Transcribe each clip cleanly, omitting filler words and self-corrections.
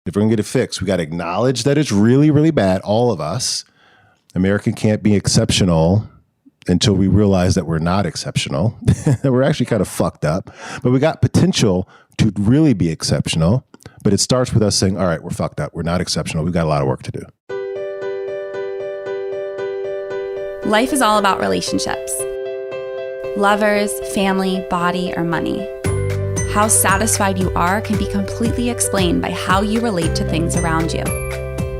If we're going to get it fixed, we got to acknowledge that it's really, really bad. All of us. American can't be exceptional until we realize that we're not exceptional, that we're actually kind of fucked up. But we got potential to really be exceptional. But it starts with us saying, all right, we're fucked up. We're not exceptional. We've got a lot of work to do. Life is all about relationships. Lovers, family, body, or money. How satisfied you are can be completely explained by how you relate to things around you.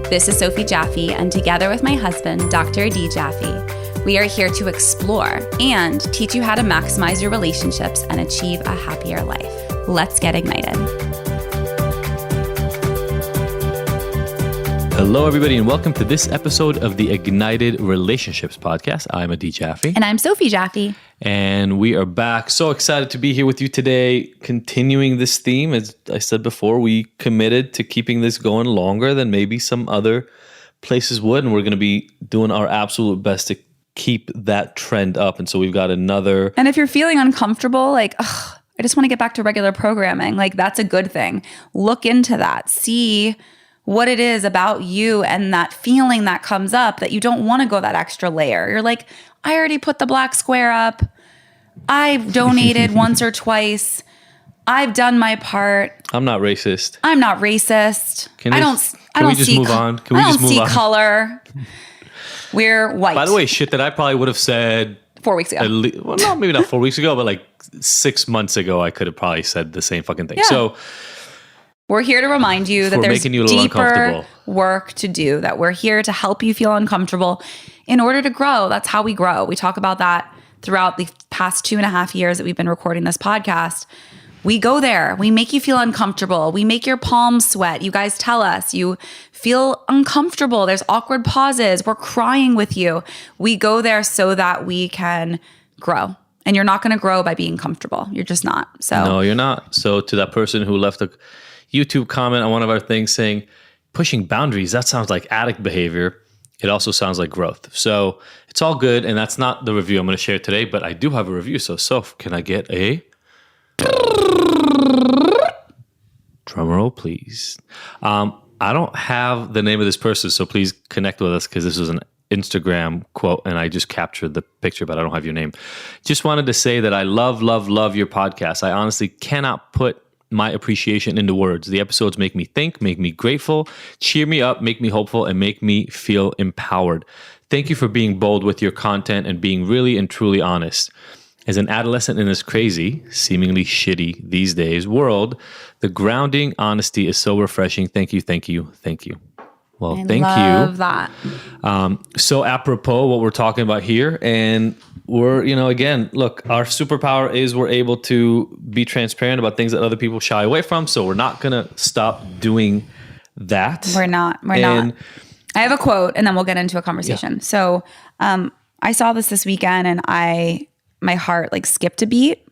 This is Sophie Jaffe, and together with my husband, Dr. Adi Jaffe, we are here to explore and teach you how to maximize your relationships and achieve a happier life. Let's get ignited. Hello, everybody, and welcome to this episode of the Ignited Relationships Podcast. I'm Adi Jaffe. And I'm Sophie Jaffe. And we are back. So excited to be here with you today, continuing this theme. As I said before, we committed to keeping this going longer than maybe some other places would, and we're going to be doing our absolute best to keep that trend up. And so we've got another... And if you're feeling uncomfortable, like, I just want to get back to regular programming, like that's a good thing. Look into that. See what it is about you and that feeling that comes up that you don't want to go that extra layer. You're like, I already put the black square up. I've donated once or twice. I've done my part. I'm not racist. I'm not racist. Can we just move on? I don't see color. We're white. By the way, shit that I probably would have said 4 weeks ago. Well, no, maybe not 4 weeks ago, but like 6 months ago, I could have probably said the same fucking thing. Yeah. So we're here to remind you that there's deeper work to do, that we're here to help you feel uncomfortable in order to grow. That's how we grow. We talk about that throughout the past 2.5 years that we've been recording this podcast. We go there. We make you feel uncomfortable. We make your palms sweat. You guys tell us you feel uncomfortable. There's awkward pauses. We're crying with you. We go there so that we can grow. And you're not going to grow by being comfortable. You're just not. So no, you're not. So to that person who left a YouTube comment on one of our things saying, pushing boundaries, that sounds like addict behavior. It also sounds like growth. So it's all good. And that's not the review I'm going to share today, but I do have a review. So Soph, can I get a drum roll, please? I don't have the name of this person, so please connect with us because this was an Instagram quote and I just captured the picture, but I don't have your name. Just wanted to say that I love your podcast. I honestly cannot put my appreciation into words. The episodes make me think, make me grateful, cheer me up, make me hopeful, and make me feel empowered. Thank you for being bold with your content and being really and truly honest. As an adolescent in this crazy, seemingly shitty these days world, the grounding honesty is so refreshing. Thank you. Well, thank you. I love that. So apropos what we're talking about here, and we're, again, look, our superpower is we're able to be transparent about things that other people shy away from. So we're not going to stop doing that. We're not. I have a quote and then we'll get into a conversation. Yeah. So I saw this weekend and my heart skipped a beat.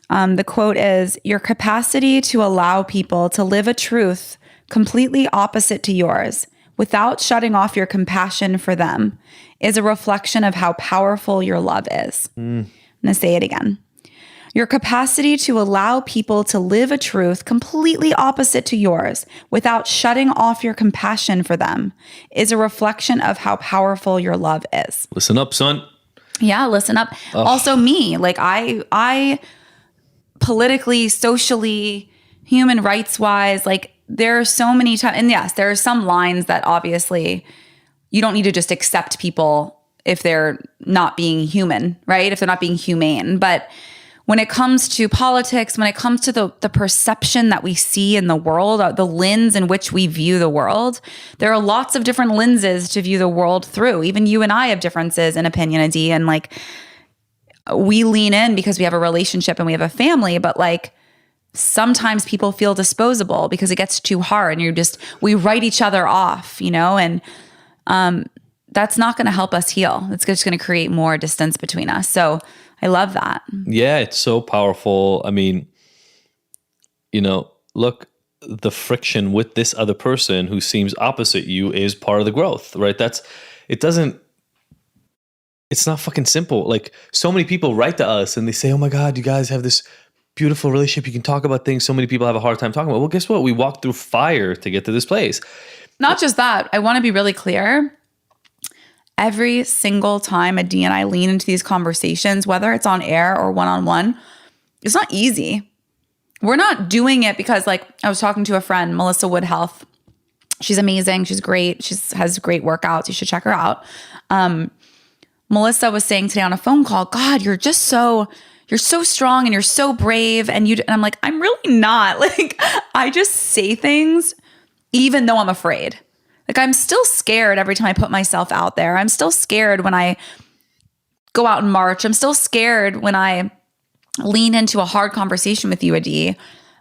The quote is, your capacity to allow people to live a truth completely opposite to yours without shutting off your compassion for them is a reflection of how powerful your love is. I'm going to say it again. Your capacity to allow people to live a truth completely opposite to yours without shutting off your compassion for them is a reflection of how powerful your love is. Listen up, son. Yeah, listen up. Oh. Also me, I politically, socially, human rights wise, there are so many times, and yes, there are some lines that obviously you don't need to just accept people if they're not being human, right? If they're not being humane. But when it comes to politics, when it comes to the perception that we see in the world, the lens in which we view the world, there are lots of different lenses to view the world through. Even you and I have differences in opinion, Adi, and we lean in because we have a relationship and we have a family, but sometimes people feel disposable because it gets too hard and we write each other off, and that's not going to help us heal. It's just going to create more distance between us. So I love that. Yeah, it's so powerful. I mean, look, the friction with this other person who seems opposite you is part of the growth, right? It's not fucking simple. So many people write to us and they say, oh my God, you guys have this beautiful relationship. You can talk about things so many people have a hard time talking about. Well, guess what? We walked through fire to get to this place. Not just that. I want to be really clear. Every single time Adi and I lean into these conversations, whether it's on air or one-on-one, it's not easy. We're not doing it because, like, I was talking to a friend, Melissa Wood Health. She's amazing. She's great. She has great workouts. You should check her out. Melissa was saying today on a phone call, God, you're so strong and you're so brave. And I'm like, I'm really not. Like, I just say things even though I'm afraid. Like, I'm still scared every time I put myself out there. I'm still scared when I go out and march. I'm still scared when I lean into a hard conversation with you, Adi,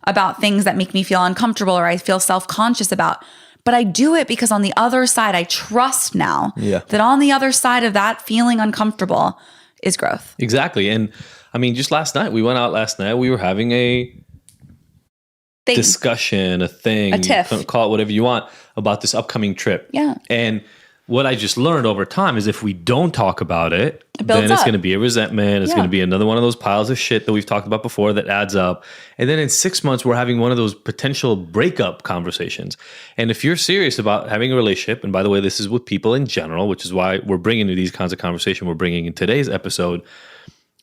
about things that make me feel uncomfortable or I feel self-conscious about. But I do it because on the other side, I trust now that on the other side of that feeling uncomfortable is growth. Exactly. And I mean, just last night, we went out last night. We were having a discussion, a tiff. Call it whatever you want, about this upcoming trip. Yeah. And what I just learned over time is if we don't talk about it, then it's going to be a resentment. It's going to be another one of those piles of shit that we've talked about before that adds up. And then in 6 months, we're having one of those potential breakup conversations. And if you're serious about having a relationship, and by the way, this is with people in general, which is why we're bringing you these kinds of conversation we're bringing in today's episode,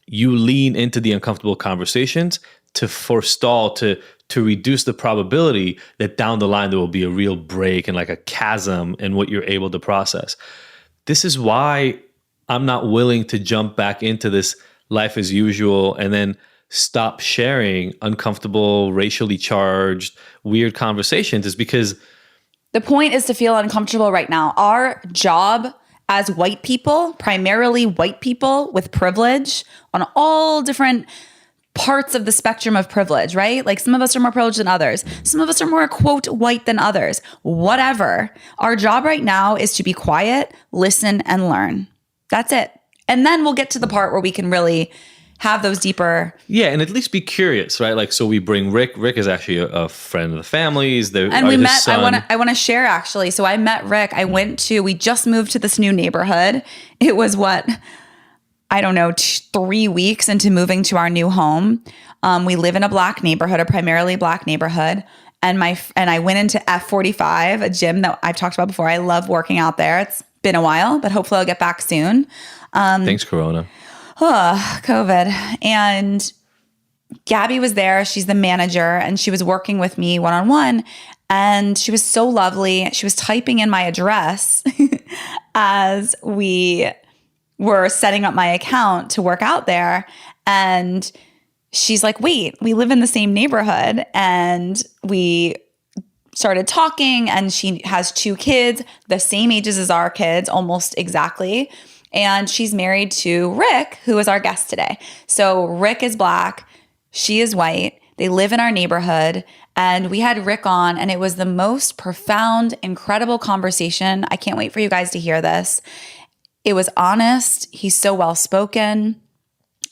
you lean into the uncomfortable conversations to forestall, to reduce the probability that down the line there will be a real break and like a chasm in what you're able to process. This is why I'm not willing to jump back into this life as usual and then stop sharing uncomfortable, racially charged, weird conversations, is because the point is to feel uncomfortable right now. Our job as white people, primarily white people with privilege on all different parts of the spectrum of privilege, right? Like, some of us are more privileged than others. Some of us are more, quote, white than others. Whatever. Our job right now is to be quiet, listen, and learn. That's it. And then we'll get to the part where we can really have those deeper. Yeah, and at least be curious, right? Like, so we bring Rick. Rick is actually a friend of the family's. And we met. I want to share, actually. So I met Rick. We just moved to this new neighborhood. It was I don't know, 3 weeks into moving to our new home. We live in a black neighborhood, a primarily black neighborhood. And I went into F45, a gym that I've talked about before. I love working out there. It's been a while, but hopefully I'll get back soon. Thanks, Corona. COVID. And Gabby was there. She's the manager, and she was working with me one-on-one. And she was so lovely. She was typing in my address as we were setting up my account to work out there. And she's like, wait, we live in the same neighborhood. And we started talking, and she has 2 kids, the same ages as our kids, almost exactly. And she's married to Rick, who is our guest today. So Rick is black, she is white. They live in our neighborhood. And we had Rick on, and it was the most profound, incredible conversation. I can't wait for you guys to hear this. It was honest. He's so well-spoken.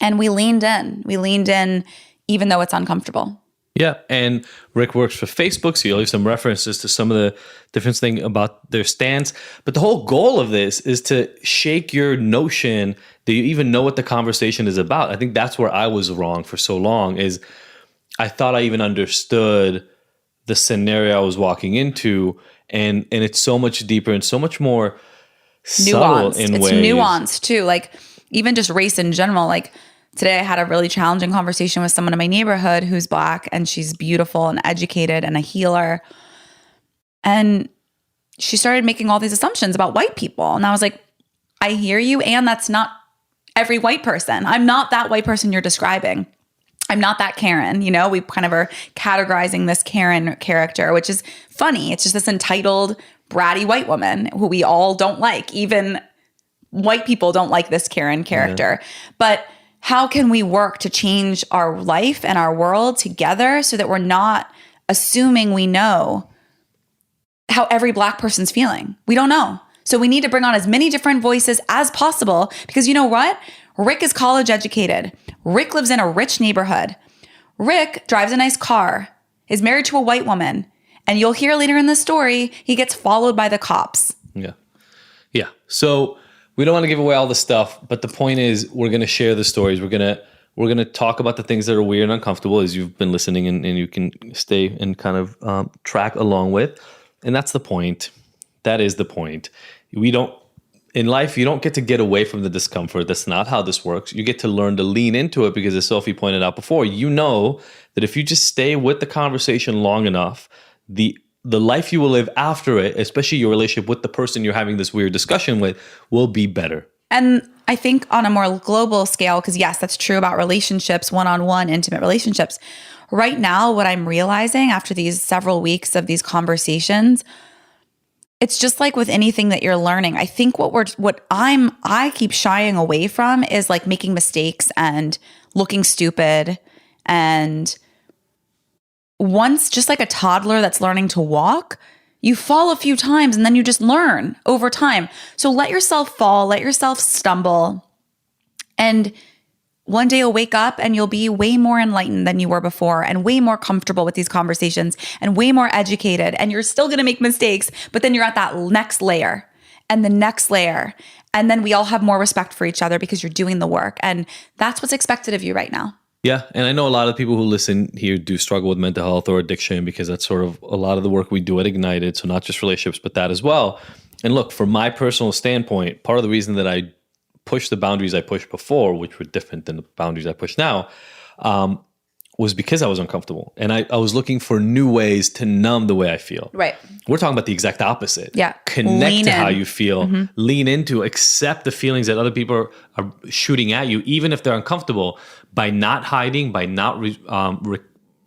And we leaned in. Even though it's uncomfortable. Yeah. And Rick works for Facebook, so you'll leave some references to some of the different things about their stance. But the whole goal of this is to shake your notion that you even know what the conversation is about. I think that's where I was wrong for so long, is I thought I even understood the scenario I was walking into. And it's so much deeper and so much more subtle in ways. It's nuanced too. Like, even just race in general. Like, today I had a really challenging conversation with someone in my neighborhood who's black, and she's beautiful and educated and a healer. And she started making all these assumptions about white people. And I was like, I hear you. And that's not every white person. I'm not that white person you're describing. I'm not that Karen. You know, we kind of are categorizing this Karen character, which is funny. It's just this entitled, bratty white woman who we all don't like. Even white people don't like this Karen character. Yeah. But how can we work to change our life and our world together so that we're not assuming we know how every black person's feeling? We don't know. So we need to bring on as many different voices as possible, because you know what? Rick is college educated. Rick lives in a rich neighborhood. Rick drives a nice car, is married to a white woman. And you'll hear later in the story, he gets followed by the cops. Yeah. Yeah. So we don't want to give away all the stuff, but the point is we're going to share the stories. We're going We're going to talk about the things that are weird and uncomfortable as you've been listening and you can stay and kind of track along with. And that's the point. That is the point. In life, you don't get away from the discomfort. That's not how this works. You get to learn to lean into it because, as Sophie pointed out before, you know that if you just stay with the conversation long enough, the life you will live after it, especially your relationship with the person you're having this weird discussion with, will be better. And I think on a more global scale, because yes, that's true about relationships, one-on-one intimate relationships. Right now, what I'm realizing after these several weeks of these conversations, it's just like with anything that you're learning. I think I keep shying away from is like making mistakes and looking stupid. And once, just like a toddler that's learning to walk, you fall a few times and then you just learn over time. So let yourself fall, let yourself stumble. And one day you'll wake up and you'll be way more enlightened than you were before and way more comfortable with these conversations and way more educated. And you're still going to make mistakes, but then you're at that next layer and the next layer. And then we all have more respect for each other because you're doing the work. And that's what's expected of you right now. Yeah. And I know a lot of people who listen here do struggle with mental health or addiction because that's sort of a lot of the work we do at Ignited. So not just relationships, but that as well. And look, from my personal standpoint, part of the reason that I push the boundaries I pushed before, which were different than the boundaries I push now, was because I was uncomfortable. And I was looking for new ways to numb the way I feel. Right. We're talking about the exact opposite. Yeah. Connect to how you feel. Lean into, accept the feelings that other people are shooting at you, even if they're uncomfortable, by not hiding, by not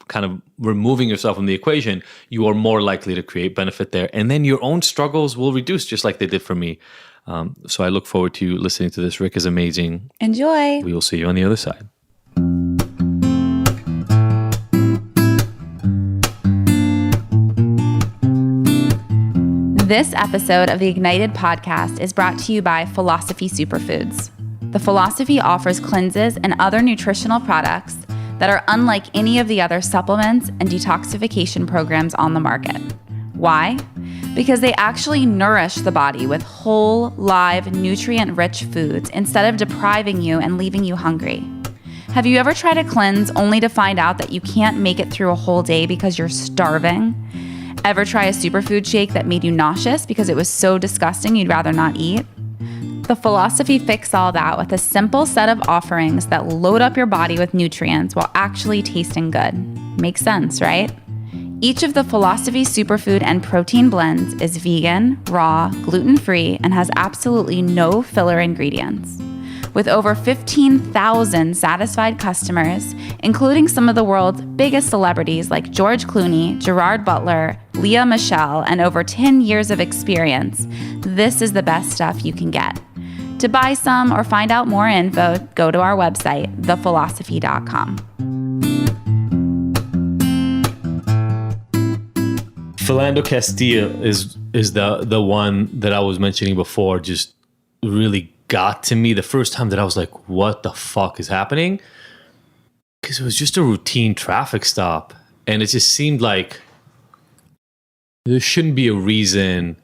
kind of removing yourself from the equation. You are more likely to create benefit there. And then your own struggles will reduce just like they did for me. So I look forward to you listening to this. Rick is amazing. Enjoy. We will see you on the other side. This episode of the Ignited podcast is brought to you by Philosophy Superfoods. The Philosophy offers cleanses and other nutritional products that are unlike any of the other supplements and detoxification programs on the market. Why? Because they actually nourish the body with whole, live, nutrient-rich foods instead of depriving you and leaving you hungry. Have you ever tried a cleanse only to find out that you can't make it through a whole day because you're starving? Ever try a superfood shake that made you nauseous because it was so disgusting you'd rather not eat? The Philosophy fix all that with a simple set of offerings that load up your body with nutrients while actually tasting good. Makes sense, right? Each of the Philosophy superfood and protein blends is vegan, raw, gluten-free, and has absolutely no filler ingredients. With over 15,000 satisfied customers, including some of the world's biggest celebrities like George Clooney, Gerard Butler, Lea Michele, and over 10 years of experience, this is the best stuff you can get. To buy some or find out more info, go to our website, thephilosophy.com. Philando Castile is the one that I was mentioning before, just really got to me the first time that I was like, what the fuck is happening? Because it was just a routine traffic stop. And it just seemed like there shouldn't be a reason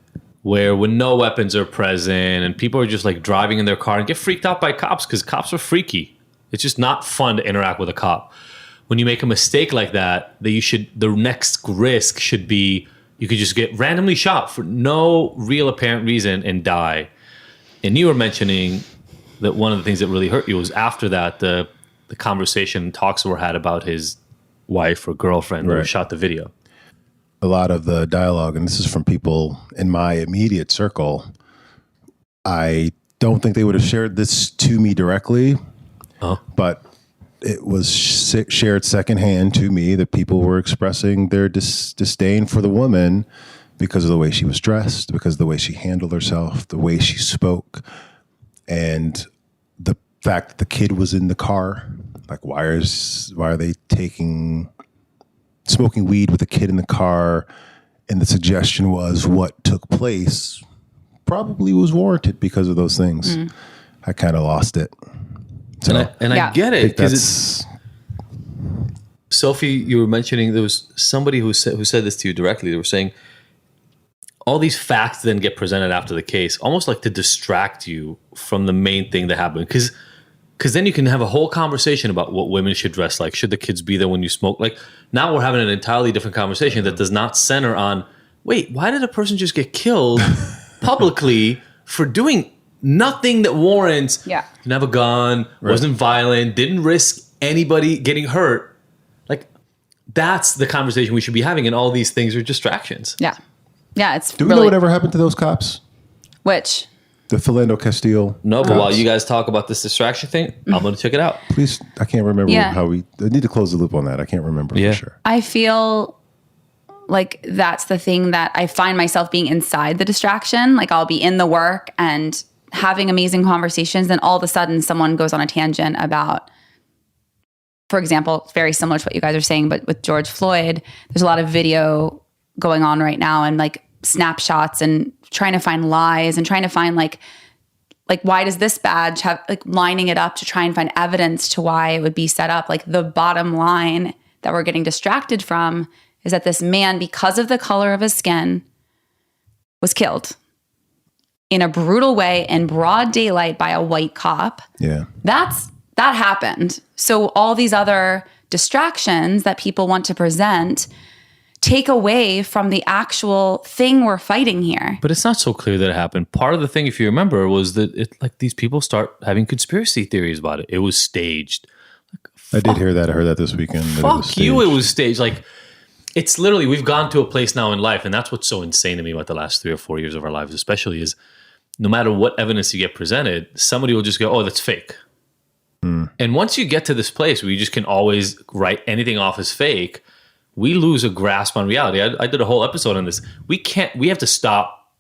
where when no weapons are present and people are just like driving in their car and get freaked out by cops because cops are freaky. It's just not fun to interact with a cop. When you make a mistake like that, the next risk should be you could just get randomly shot for no real apparent reason and die. And you were mentioning that one of the things that really hurt you was after that, the conversation talks were had about his wife or girlfriend who shot the video. A lot of the dialogue, and this is from people in my immediate circle, I don't think they would have shared this to me directly, but it was shared secondhand to me that people were expressing their disdain for the woman because of the way she was dressed, because of the way she handled herself, the way she spoke, and the fact that the kid was in the car. Like, why are they smoking weed with a kid in the car? And the suggestion was what took place probably was warranted because of those things. I kind of lost it. So, I get it, because Sophie, you were mentioning there was somebody who said this to you directly. They were saying all these facts then get presented after the case, almost like to distract you from the main thing that happened. Because Because then you can have a whole conversation about what women should dress like. Should the kids be there when you smoke? Like now we're having an entirely different conversation that does not center on, wait, why did a person just get killed publicly for doing nothing that warrants, didn't have a gun, wasn't violent, didn't risk anybody getting hurt. Like that's the conversation we should be having. And all these things are distractions. Yeah. Yeah. It's Do we know whatever happened to those cops? Which? The Philando Castile. No, but while you guys talk about this distraction thing, I'm going to check it out. Please, I can't remember how I need to close the loop on that. I can't remember for sure. I feel like that's the thing that I find myself being inside the distraction. Like I'll be in the work and having amazing conversations. Then all of a sudden someone goes on a tangent about, for example, very similar to what you guys are saying, but with George Floyd, there's a lot of video going on right now and like snapshots and trying to find lies and trying to find like why does this badge have, like lining it up to try and find evidence to why it would be set up. Like the bottom line that we're getting distracted from is that this man, because of the color of his skin, was killed in a brutal way in broad daylight by a white cop. Yeah. That happened. So all these other distractions that people want to present take away from the actual thing we're fighting here. But it's not so clear that it happened. Part of the thing, if you remember, was that these people start having conspiracy theories about it. It was staged. I did hear that. I heard that this weekend. Fuck you, it was staged. Like, it's literally, we've gone to a place now in life, and that's what's so insane to me about the last 3 or 4 years of our lives, especially, is no matter what evidence you get presented, somebody will just go, oh, that's fake. And once you get to this place where you just can always write anything off as fake, we lose a grasp on reality. I did a whole episode on this. We have to stop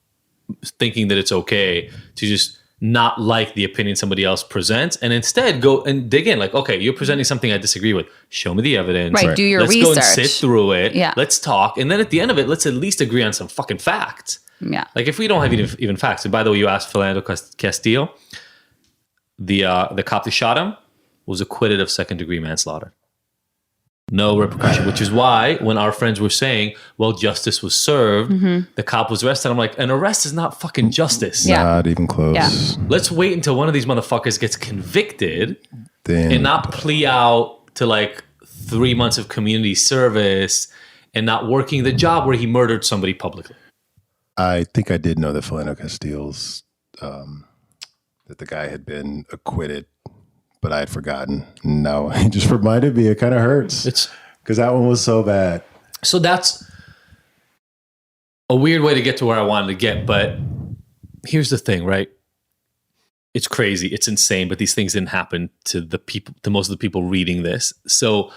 thinking that it's okay to just not like the opinion somebody else presents and instead go and dig in. Like, okay, you're presenting something I disagree with. Show me the evidence. Right, do your let's research. Let's go and sit through it. Yeah. Let's talk. And then at the end of it, let's at least agree on some fucking facts. Yeah. Like if we don't have even facts. And by the way, you asked Philando Castile, the cop that shot him was acquitted of second-degree manslaughter. No repercussion, which is why when our friends were saying, well, justice was served, the cop was arrested. I'm like, an arrest is not fucking justice. Yeah. Not even close. Yeah. Let's wait until one of these motherfuckers gets convicted Then, and not plea out to like 3 months of community service and not working the job where he murdered somebody publicly. I think I did know that Philando Castile's, that the guy had been acquitted, but I had forgotten. No, he just reminded me. It kind of hurts. It's because that one was so bad. So that's a weird way to get to where I wanted to get. But here's the thing, right? It's crazy. It's insane. But these things didn't happen to the people, to most of the people reading this. So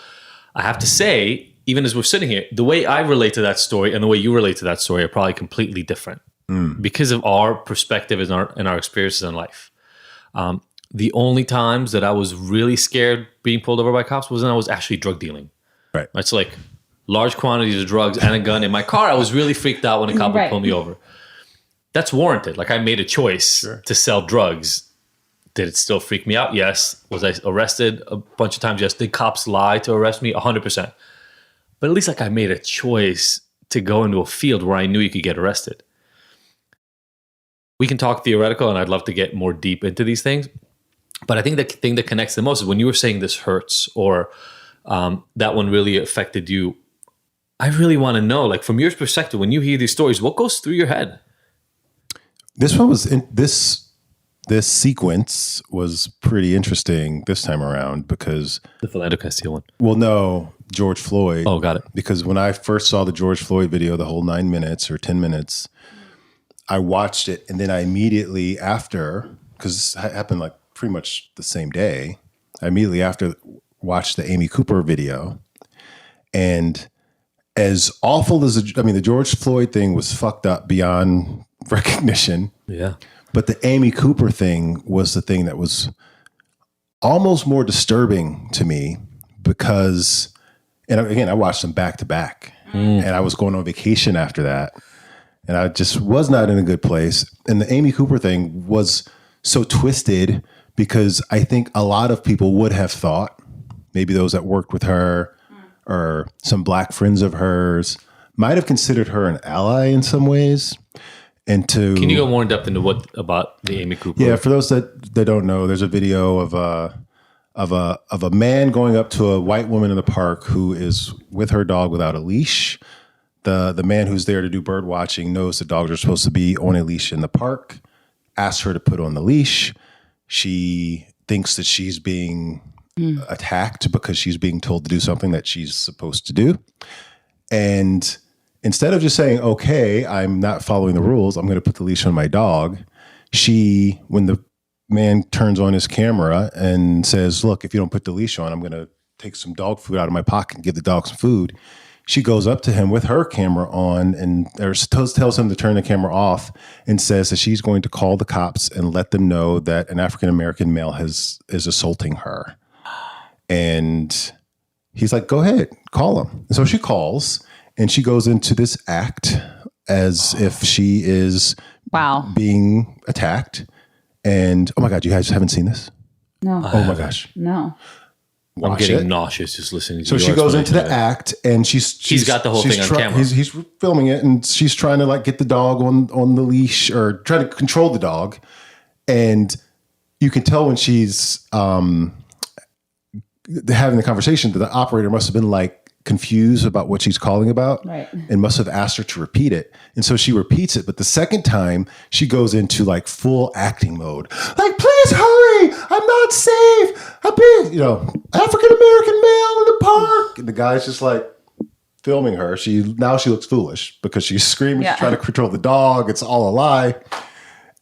I have to say, even as we're sitting here, the way I relate to that story and the way you relate to that story are probably completely different because of our perspective and our experiences in life. The only times that I was really scared being pulled over by cops was when I was actually drug dealing. Right. It's like large quantities of drugs and a gun in my car. I was really freaked out when a cop would pull me over. That's warranted. Like I made a choice to sell drugs. Did it still freak me out? Yes. Was I arrested a bunch of times? Yes. Did cops lie to arrest me? 100%. But at least like I made a choice to go into a field where I knew you could get arrested. We can talk theoretical and I'd love to get more deep into these things. But I think the thing that connects the most is when you were saying this hurts or that one really affected you. I really want to know, like from your perspective, when you hear these stories, what goes through your head? This one was this sequence was pretty interesting this time around because The Philando Castile one. well, no, George Floyd. Oh, got it. Because when I first saw the George Floyd video, the whole 9 minutes or 10 minutes, I watched it and then I immediately after, because this happened like pretty much the same day, I immediately after watched the Amy Cooper video. And as awful as the George Floyd thing was fucked up beyond recognition. Yeah. But the Amy Cooper thing was the thing that was almost more disturbing to me because, and again, I watched them back to back and I was going on vacation after that and I just was not in a good place. And the Amy Cooper thing was so twisted because I think a lot of people would have thought, maybe those that worked with her or some black friends of hers might have considered her an ally in some ways. And to Can you go more in depth into what about the Amy Cooper? yeah, for those that don't know, there's a video of of a man going up to a white woman in the park who is with her dog without a leash. The man who's there to do bird watching knows the dogs are supposed to be on a leash in the park, asks her to put on the leash. She thinks that she's being attacked because she's being told to do something that she's supposed to do. And instead of just saying, okay, I'm not following the rules, I'm going to put the leash on my dog, when the man turns on his camera and says, look, if you don't put the leash on, I'm going to take some dog food out of my pocket and give the dog some food. She goes up to him with her camera on and tells him to turn the camera off and says that she's going to call the cops and let them know that an African-American male is assaulting her. And he's like, go ahead, call him. And so she calls and she goes into this act as if she is being attacked. And oh my God, you guys haven't seen this? No. Oh my gosh. No. I'm getting nauseous just listening to So she goes into the act and he's got the whole thing on camera. He's filming it and she's trying to like get the dog on the leash or trying to control the dog. And you can tell when she's having the conversation that the operator must have been like confused about what she's calling about and must have asked her to repeat it. And so she repeats it. But the second time she goes into like full acting mode, like, please hurry. I'm not safe. I've been, African-American male in the park. And the guy's just like filming her. Now she looks foolish because she's screaming, she's trying to control the dog. It's all a lie.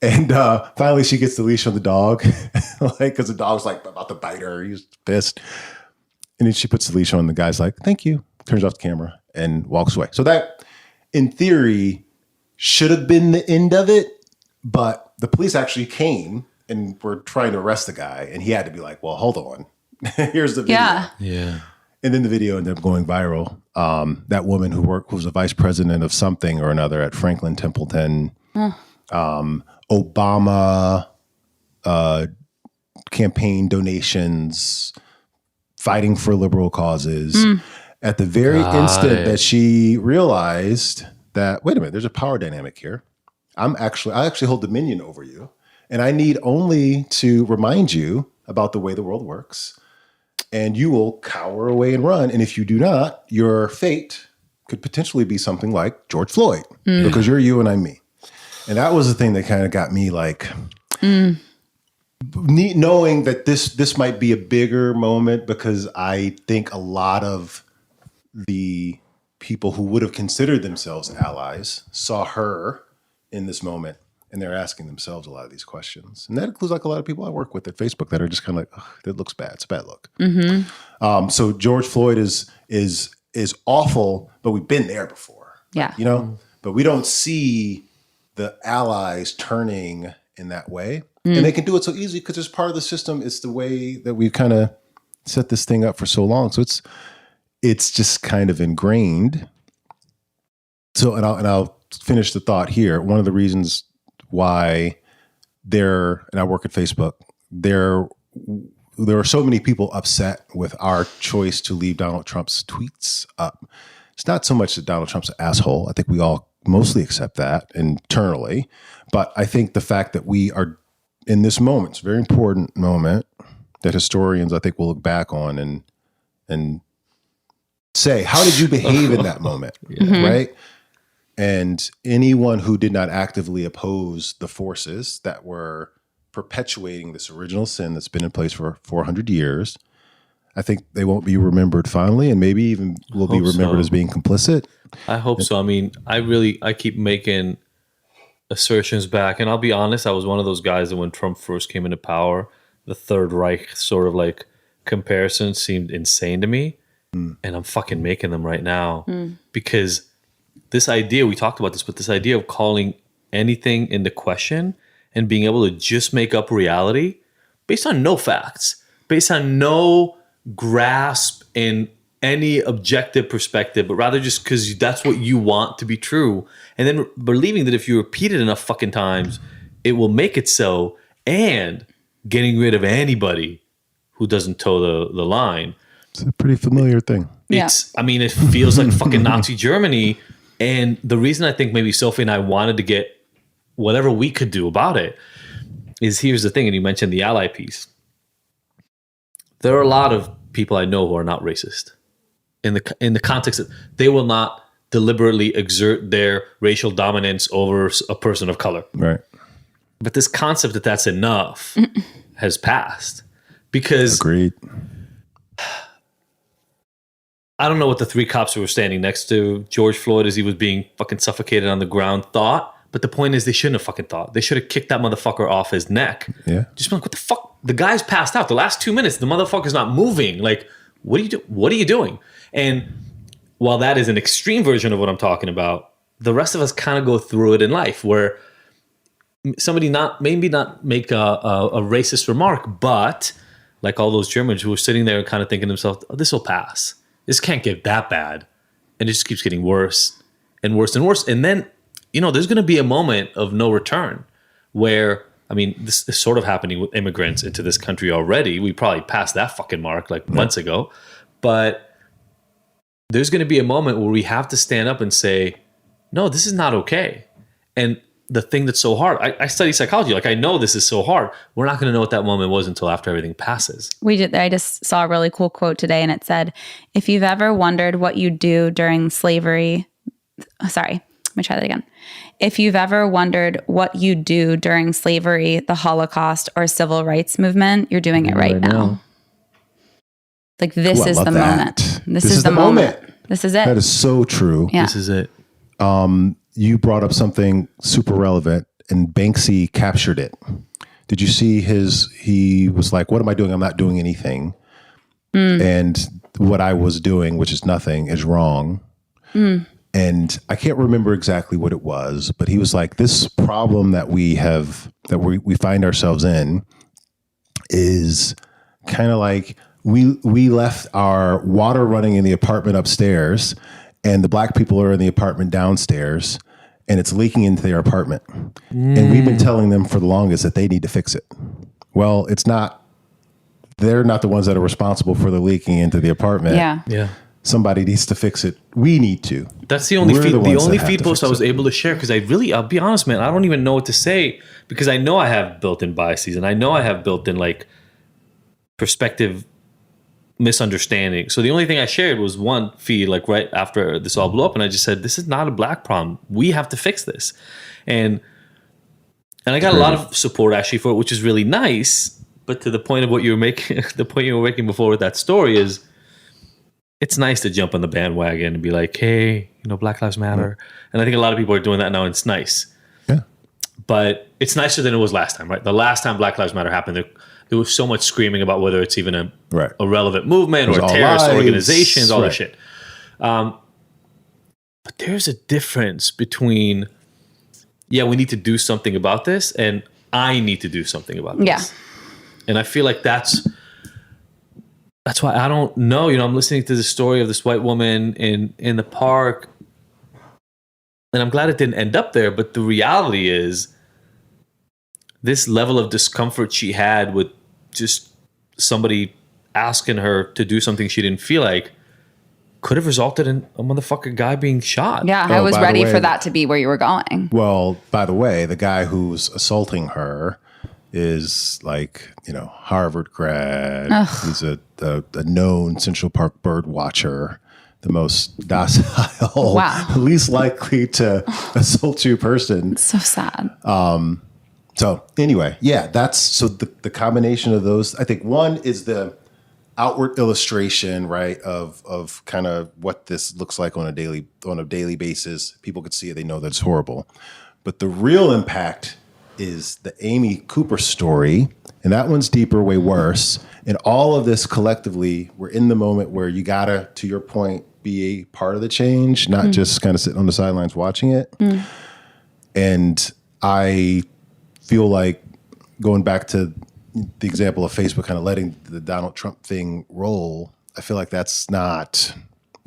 And finally she gets the leash on the dog, like, cause the dog's like about to bite her. He's pissed. And then she puts the leash on. The guy's like, thank you. Turns off the camera and walks away. So that, in theory, should have been the end of it. But the police actually came and were trying to arrest the guy. And he had to be like, well, hold on. Here's the video. Yeah. And then the video ended up going viral. That woman who was a vice president of something or another at Franklin Templeton, Obama campaign donations, fighting for liberal causes. At the very instant that she realized that, wait a minute, there's a power dynamic here. I actually hold dominion over you. And I need only to remind you about the way the world works. And you will cower away and run. And if you do not, your fate could potentially be something like George Floyd, because you're you and I'm me. And that was the thing that kind of got me like, knowing that this might be a bigger moment, because I think a lot of the people who would have considered themselves allies saw her in this moment, and they're asking themselves a lot of these questions. And that includes like a lot of people I work with at Facebook that are just kind of like, that looks bad. It's a bad look. So George Floyd is awful, but we've been there before. Yeah. But we don't see the allies turning in that way. And they can do it so easily because it's part of the system. It's the way that we've kind of set this thing up for so long. So it's just kind of ingrained. So, and I'll finish the thought here. One of the reasons why and I work at Facebook, there are so many people upset with our choice to leave Donald Trump's tweets up. It's not so much that Donald Trump's an asshole. I think we all mostly accept that internally. But I think the fact that we are in this moment, it's a very important moment that historians, I think, will look back on and say, how did you behave in that moment? Right? And anyone who did not actively oppose the forces that were perpetuating this original sin that's been in place for 400 years, I think they won't be remembered fondly, and maybe even will be remembered as being complicit. I hope so. I mean, I keep making assertions back, and I'll be honest, I was one of those guys that when Trump first came into power, the Third Reich sort of like comparison seemed insane to me, and I'm fucking making them right now because this idea, we talked about this, but this idea of calling anything into question and being able to just make up reality based on no facts, based on no grasp in any objective perspective, but rather just because that's what you want to be true. And then believing that if you repeat it enough fucking times, it will make it so, and getting rid of anybody who doesn't toe the line. It's a pretty familiar thing. It feels like fucking Nazi Germany. And the reason I think maybe Sophie and I wanted to get whatever we could do about it is, here's the thing, and you mentioned the ally piece. There are a lot of people I know who are not racist in the context that they will not deliberately exert their racial dominance over a person of color. Right. But this concept that that's enough has passed because Agreed. I don't know what the 3 cops who were standing next to George Floyd as he was being fucking suffocated on the ground thought. But the point is they shouldn't have fucking thought. They should have kicked that motherfucker off his neck. Yeah. Just been like, what the fuck? The guy's passed out. The last 2 minutes, the motherfucker's not moving. Like, what are you doing? What are you doing? And while that is an extreme version of what I'm talking about, the rest of us kind of go through it in life where somebody maybe not make a racist remark, but like all those Germans who were sitting there and kind of thinking to themselves, oh, this will pass. This can't get that bad. And it just keeps getting worse and worse and worse. And then, there's going to be a moment of no return where, this is sort of happening with immigrants into this country already. We probably passed that fucking mark like months ago. But there's going to be a moment where we have to stand up and say, no, this is not okay. And the thing that's so hard, I study psychology. Like, I know this is so hard. We're not going to know what that moment was until after everything passes. I just saw a really cool quote today, and it said, if you've ever wondered what you'd do during slavery, let me try that again. If you've ever wondered what you'd do during slavery, the Holocaust, or civil rights movement, you're doing it right now. Like, this is the moment. This is the moment. This is it. That is so true. Yeah. This is it. You brought up something super relevant, and Banksy captured it. Did you see he was like, what am I doing? I'm not doing anything. And what I was doing, which is nothing, is wrong. And I can't remember exactly what it was, but he was like, this problem that we find ourselves in is kind of like we left our water running in the apartment upstairs, and the black people are in the apartment downstairs, and it's leaking into their apartment. And we've been telling them for the longest that they need to fix it. Well, they're not the ones that are responsible for the leaking into the apartment. Yeah. Somebody needs to fix it. We need to. That's the only feed post I was able to share because I'll be honest, man, I don't even know what to say because I know I have built-in biases and I know I have built-in like perspective misunderstanding. So the only thing I shared was one feed like right after this all blew up, and I just said, this is not a black problem. We have to fix this. And I got a lot of support actually for it, which is really nice. But to the point of what you were making, the point you were making before with that story is, it's nice to jump on the bandwagon and be like, hey, Black Lives Matter. And I think a lot of people are doing that now, and it's nice. Yeah. But it's nicer than it was last time, right? The last time Black Lives Matter happened, there was so much screaming about whether it's even a relevant movement or terrorist organizations, all that shit. But there's a difference between, we need to do something about this, and I need to do something about this. Yeah. And I feel like that's why I don't know. I'm listening to the story of this white woman in the park, and I'm glad it didn't end up there. But the reality is, this level of discomfort she had with just somebody asking her to do something she didn't feel like could have resulted in a motherfucker guy being shot. Yeah, I was ready for that to be where you were going. Well, by the way, the guy who's assaulting her is like, Harvard grad. Ugh. He's a known Central Park bird watcher, the most docile, least likely to assault you person. It's so sad. So anyway, that's the combination of those. I think one is the outward illustration, right, of kind of what this looks like on a daily basis. People could see it, they know that it's horrible. But the real impact is the Amy Cooper story, and that one's deeper, way worse. And all of this collectively, we're in the moment where you gotta, to your point, be a part of the change, not just kind of sitting on the sidelines watching it. And I feel like, going back to the example of Facebook kind of letting the Donald Trump thing roll, I feel like that's not,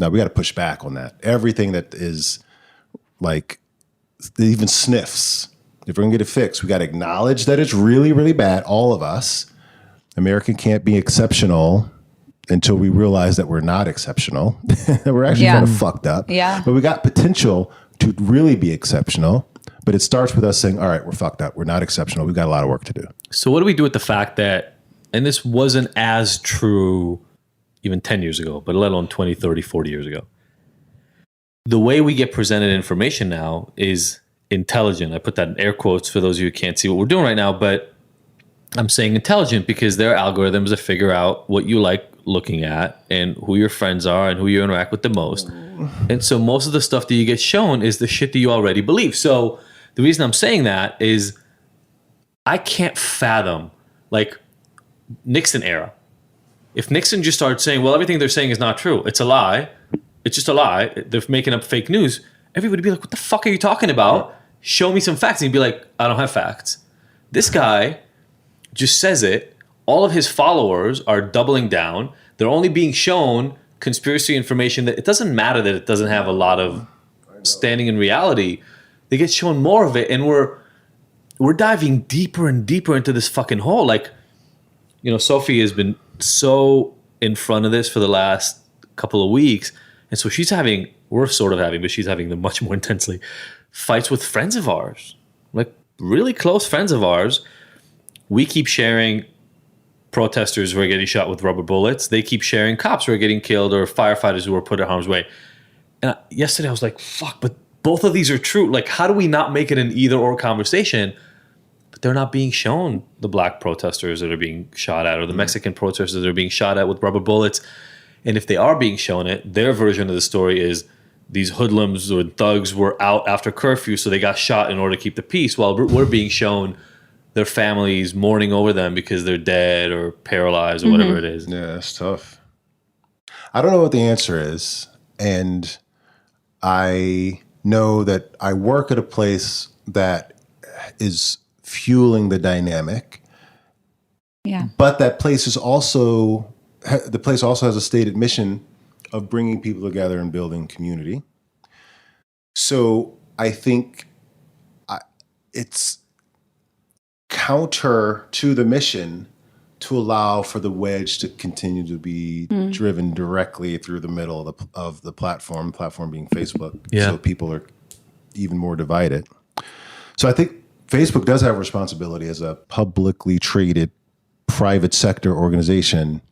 no, we got to push back on that. Everything that is like, even sniffs, if we're going to get it fixed, we got to acknowledge that it's really, really bad. All of us. America can't be exceptional until we realize that we're not exceptional. That we're actually kind of fucked up. Yeah. But we got potential to really be exceptional. But it starts with us saying, all right, we're fucked up. We're not exceptional. We've got a lot of work to do. So what do we do with the fact that and this wasn't as true even 10 years ago, but let alone 20, 30, 40 years ago. The way we get presented information now is intelligent. I put that in air quotes for those of you who can't see what we're doing right now, but I'm saying intelligent because there are algorithms that figure out what you like looking at and who your friends are and who you interact with the most. And so most of the stuff that you get shown is the shit that you already believe. So the reason I'm saying that is I can't fathom, like, Nixon era. If Nixon just started saying, well, everything they're saying is not true, it's a lie, it's just a lie, they're making up fake news, everybody would be like, what the fuck are you talking about? Show me some facts. And he'd be like, I don't have facts. This guy just says it. All of his followers are doubling down. They're only being shown conspiracy information that it doesn't matter that it doesn't have a lot of standing in reality. They get shown more of it, and we're diving deeper and deeper into this fucking hole. Like, you know, Sophie has been so in front of this for the last couple of weeks. And so we're sort of having, but she's having them much more intensely, fights with friends of ours, like really close friends of ours. We keep sharing protesters who are getting shot with rubber bullets. They keep sharing cops who are getting killed or firefighters who are put in harm's way. And yesterday I was like, fuck, but both of these are true. Like, how do we not make it an either or conversation? But they're not being shown the black protesters that are being shot at or the Mexican protesters that are being shot at with rubber bullets. And if they are being shown it, their version of the story is these hoodlums or thugs were out after curfew, so they got shot in order to keep the peace, while we're being shown their families mourning over them because they're dead or paralyzed or whatever it is. Yeah, that's tough. I don't know what the answer is. And I know that I work at a place that is fueling the dynamic. Yeah. But that place is also, the place also has a stated mission of bringing people together and building community. So I think it's counter to the mission to allow for the wedge to continue to be driven directly through the middle of the platform being Facebook. Yeah. So people are even more divided. So I think Facebook does have a responsibility as a publicly traded private sector organization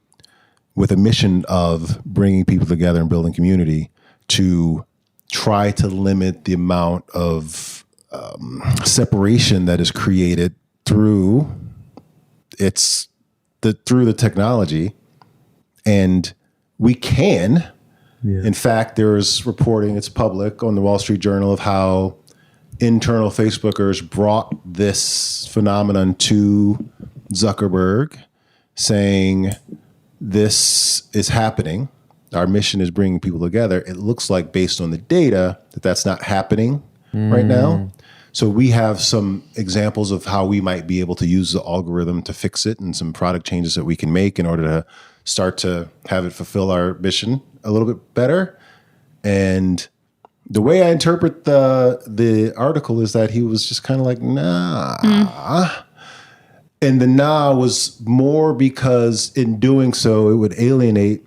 with a mission of bringing people together and building community to try to limit the amount of separation that is created through the technology. And we can, in fact, there's reporting, it's public on the Wall Street Journal, of how internal Facebookers brought this phenomenon to Zuckerberg, saying, this is happening. Our mission is bringing people together. It looks like, based on the data, that that's not happening right now. So we have some examples of how we might be able to use the algorithm to fix it, and some product changes that we can make in order to start to have it fulfill our mission a little bit better. And the way I interpret the article is that he was just kind of like, nah. And the nah was more because in doing so, it would alienate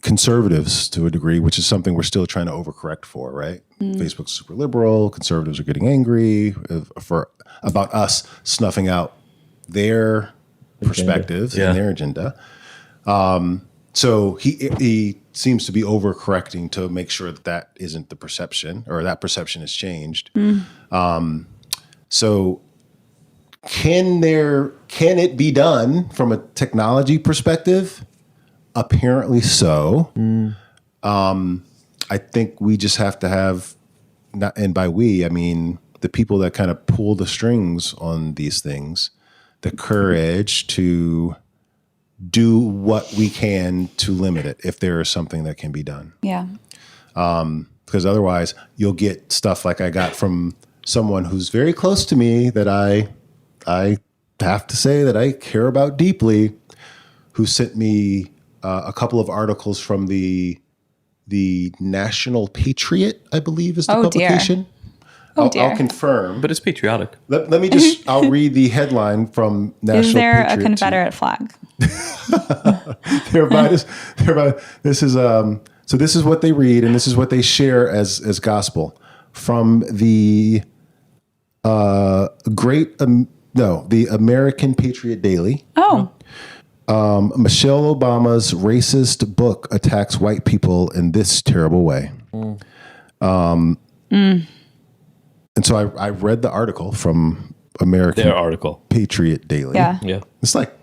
conservatives to a degree, which is something we're still trying to overcorrect for, right? Facebook's super liberal. Conservatives are getting angry about us snuffing out their perspectives and their agenda. So he seems to be overcorrecting to make sure that isn't the perception, or that perception has changed. So can it be done from a technology perspective? Apparently so. I think we just have to have, and by we, I mean the people that kind of pull the strings on these things, the courage to do what we can to limit it if there is something that can be done. Yeah. Because otherwise you'll get stuff like I got from someone who's very close to me that I have to say that I care about deeply, who sent me a couple of articles from the National Patriot, I believe is the publication. Dear. I'll confirm. But it's patriotic. Let me just, I'll read the headline from National Patriot. Is there a Confederate flag? This is so this is what they read, and this is what they share as gospel from the great No, the American Patriot Daily. Oh, Michelle Obama's racist book attacks white people in this terrible way. And so I read the article from American Their article. Patriot Daily. yeah. Yeah. It's like,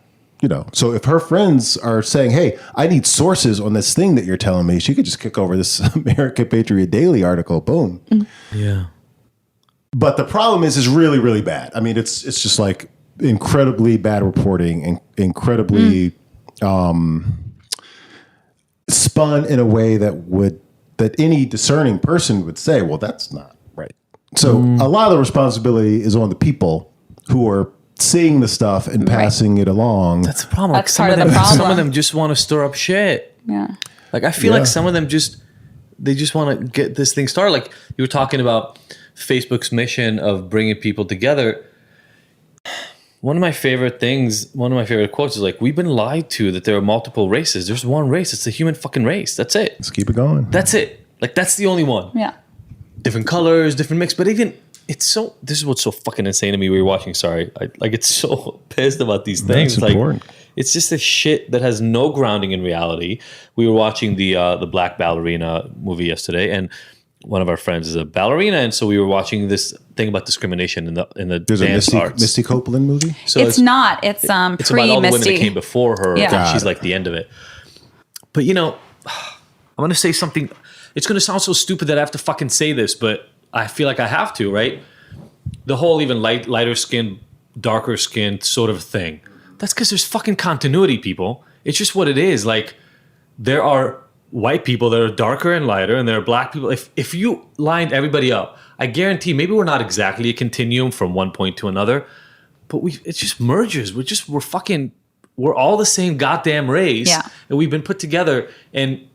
so if her friends are saying, hey, I need sources on this thing that you're telling me, she could just kick over this American Patriot Daily article. Boom. Yeah. But the problem is really, really bad. I mean, it's just like incredibly bad reporting and incredibly spun in a way that any discerning person would say, well, that's not right. So a lot of the responsibility is on the people who are seeing the stuff and passing it along. That's the problem. That's part of the problem. Some of them just want to stir up shit. Yeah. Like, I feel like some of them they just want to get this thing started. Like, you were talking about Facebook's mission of bringing people together. One of my favorite quotes is like, we've been lied to that there are multiple races. There's one race. It's the human fucking race. That's it. Let's keep it going. That's it. Like, that's the only one. Yeah. Different colors, different mix. But even, this is what's so fucking insane to me. We were watching, I get so pissed about these things. That's important. It's just a shit that has no grounding in reality. We were watching the Black Ballerina movie yesterday, and one of our friends is a ballerina, and so we were watching this thing about discrimination in the There's dance a arts. Misty Copeland movie? So It's not. It's it's about all the pre-Misty. women that came before her. Yeah. And she's like the end of it. But I'm going to say something. It's going to sound so stupid that I have to fucking say this, but I feel like I have to, right? The whole even lighter skin, darker skin sort of thing. That's because there's fucking continuity, people. It's just what it is. Like, there are white people that are darker and lighter, and there are black people. If you lined everybody up, I guarantee maybe we're not exactly a continuum from one point to another, but it's just mergers. We're all the same goddamn race, and we've been put together. And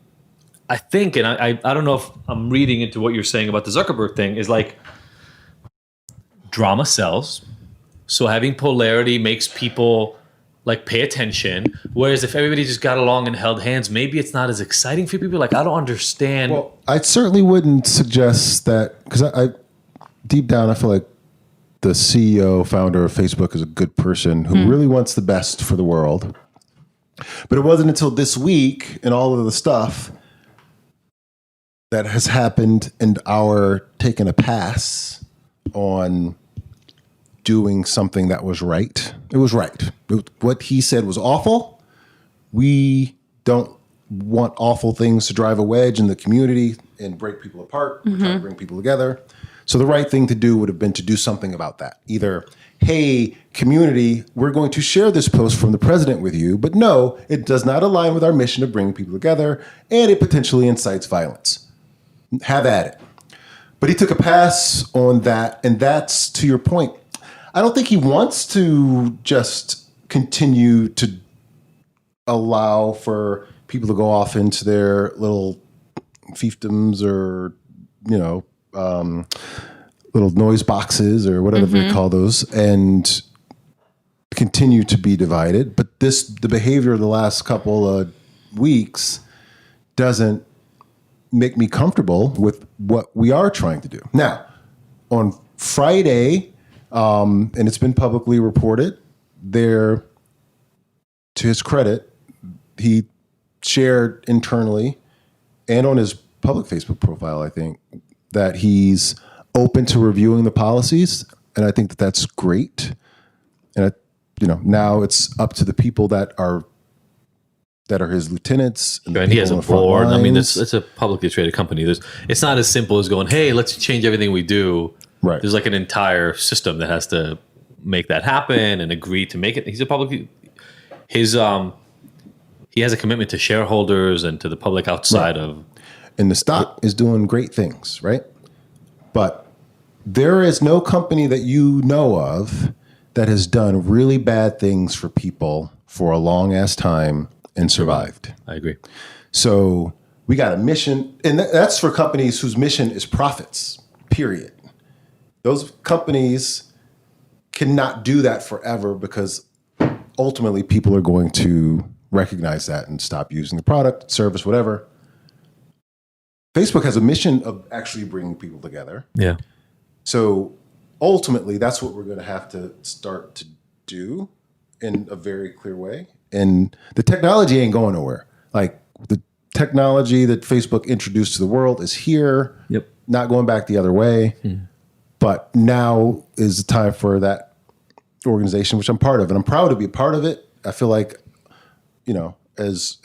I think, and I don't know if I'm reading into what you're saying about the Zuckerberg thing, is like, drama sells. So having polarity makes people like pay attention. Whereas if everybody just got along and held hands, maybe it's not as exciting for people. Like, I don't understand. Well, I certainly wouldn't suggest that, because I deep down, I feel like the CEO, founder of Facebook is a good person who really wants the best for the world. But it wasn't until this week and all of the stuff that has happened and our taking a pass on doing something that was right. It was right. What he said was awful. We don't want awful things to drive a wedge in the community and break people apart. We're trying to bring people together. So the right thing to do would have been to do something about that. Either, hey, community, we're going to share this post from the president with you, but no, it does not align with our mission of bringing people together, and it potentially incites violence. Have at it. But he took a pass on that, and that's, to your point, I don't think he wants to just continue to allow for people to go off into their little fiefdoms or, little noise boxes or whatever they call those, and continue to be divided. But the behavior of the last couple of weeks doesn't make me comfortable with what we are trying to do. Now, on Friday, and it's been publicly reported, to his credit, he shared internally and on his public Facebook profile, I think, that he's open to reviewing the policies. And I think that that's great. And, now it's up to the people that are his lieutenants. And he has a board. I mean, it's a publicly traded company. It's not as simple as going, hey, let's change everything we do. Right. There's like an entire system that has to make that happen and agree to make it. He has a commitment to shareholders and to the public outside of. And the stock is doing great things, right? But there is no company that you know of that has done really bad things for people for a long ass time and survived. I agree. So we got a mission, and that's for companies whose mission is profits, period. Those companies cannot do that forever because ultimately people are going to recognize that and stop using the product, service, whatever. Facebook has a mission of actually bringing people together. Yeah. So ultimately, that's what we're going to have to start to do in a very clear way. And the technology ain't going nowhere. Like the technology that Facebook introduced to the world is here, not going back the other way. But now is the time for that organization, which I'm part of, and I'm proud to be a part of it. I feel like, as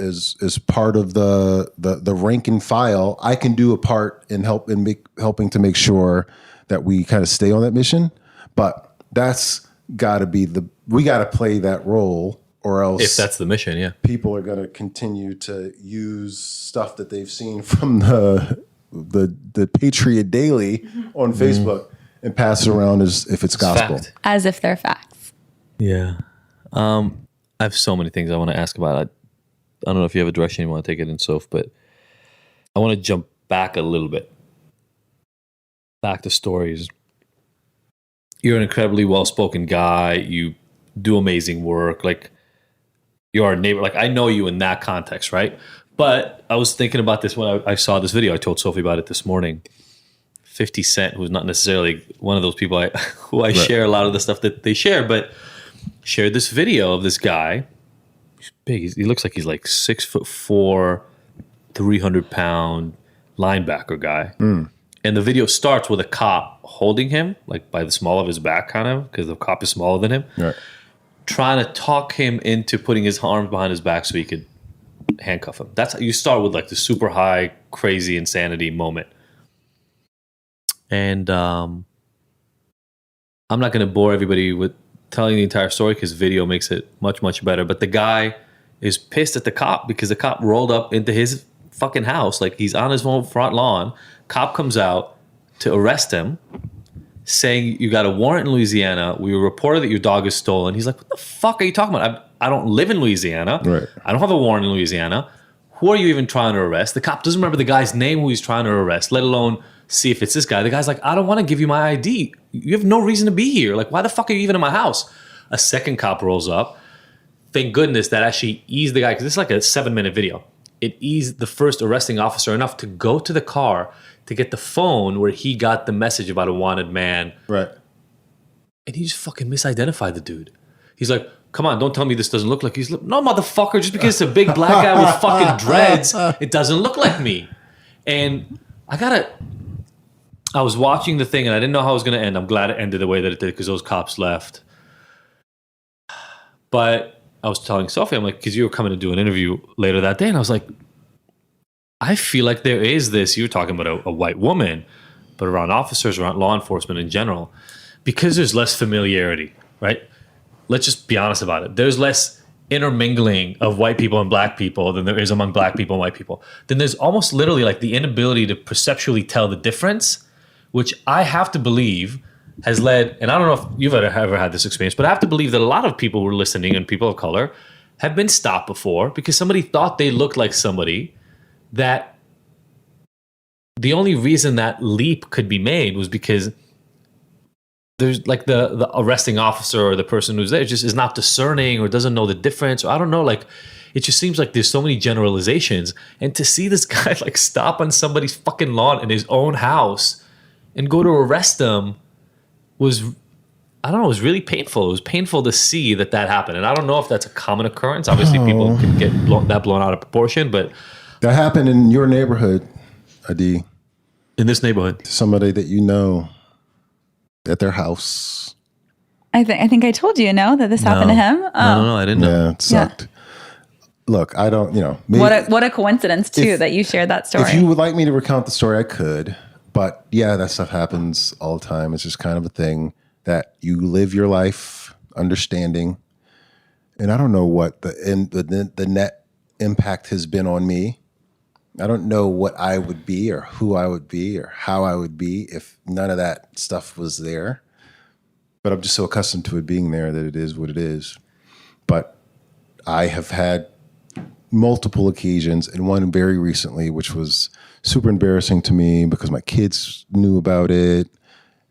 part of the rank and file, I can do a part in helping to make sure that we kind of stay on that mission. But that's got to be we got to play that role, or else if that's the mission, people are going to continue to use stuff that they've seen from the Patriot Daily on Facebook and pass it around as if it's gospel. Fact. As if they're facts. Yeah. I have so many things I want to ask about. I don't know if you have a direction you want to take it in, Soph, but I want to jump back a little bit. Back to stories. You're an incredibly well-spoken guy. You do amazing work. Like, you're a neighbor. Like, I know you in that context, right? But I was thinking about this when I saw this video. I told Sophie about it this morning. 50 Cent, who's not necessarily one of those people who I share a lot of the stuff that they share, but shared this video of this guy. He's big. He looks like he's like 6'4", 300-pound linebacker guy. And the video starts with a cop holding him, like by the small of his back, kind of, because the cop is smaller than him, trying to talk him into putting his arms behind his back so he could handcuff him. That's how you start with, like, the super high, crazy insanity moment. And I'm not going to bore everybody with telling the entire story because video makes it much, much better. But the guy is pissed at the cop because the cop rolled up into his fucking house. Like, he's on his own front lawn. Cop comes out to arrest him, saying, you got a warrant in Louisiana. We reported that your dog is stolen. He's like, what the fuck are you talking about? I don't live in Louisiana. I don't have a warrant in Louisiana. Who are you even trying to arrest? The cop doesn't remember the guy's name who he's trying to arrest, let alone see if it's this guy. The guy's like, I don't want to give you my ID. You have no reason to be here. Like, why the fuck are you even in my house? A second cop rolls up. Thank goodness that actually eased the guy, because this is like a 7-minute video. It eased the first arresting officer enough to go to the car to get the phone where he got the message about a wanted man. Right. And he just fucking misidentified the dude. He's like, come on, don't tell me this doesn't look like no, motherfucker, just because it's a big black guy with fucking dreads, it doesn't look like me. And I was watching the thing and I didn't know how it was going to end. I'm glad it ended the way that it did because those cops left. But I was telling Sophie, I'm like, because you were coming to do an interview later that day, and I was like, I feel like there is this, you were talking about a white woman, but around officers, around law enforcement in general, because there's less familiarity, right? Let's just be honest about it. There's less intermingling of white people and black people than there is among black people and white people. Then there's almost literally like the inability to perceptually tell the difference, which I have to believe has led, and I don't know if you've ever had this experience, but I have to believe that a lot of people who are listening and people of color have been stopped before because somebody thought they looked like somebody that the only reason that leap could be made was because there's like the arresting officer or the person who's there just is not discerning or doesn't know the difference, or I don't know, like it just seems like there's so many generalizations. And to see this guy like stop on somebody's fucking lawn in his own house and go to arrest them was, I don't know, it was really painful. It was painful to see that happened. And I don't know if that's a common occurrence. Obviously people can get blown out of proportion, but that happened in your neighborhood, Adi. In this neighborhood. Somebody that you know at their house. I think I told you, that this happened to him. No, I didn't know. Yeah, it sucked. Look, I don't, maybe, what a coincidence too that you shared that story. If you would like me to recount the story, I could. But yeah, that stuff happens all the time. It's just kind of a thing that you live your life understanding. And I don't know what the net impact has been on me. I don't know what I would be or who I would be or how I would be if none of that stuff was there. But I'm just so accustomed to it being there that it is what it is. But I have had multiple occasions, and one very recently, which was super embarrassing to me because my kids knew about it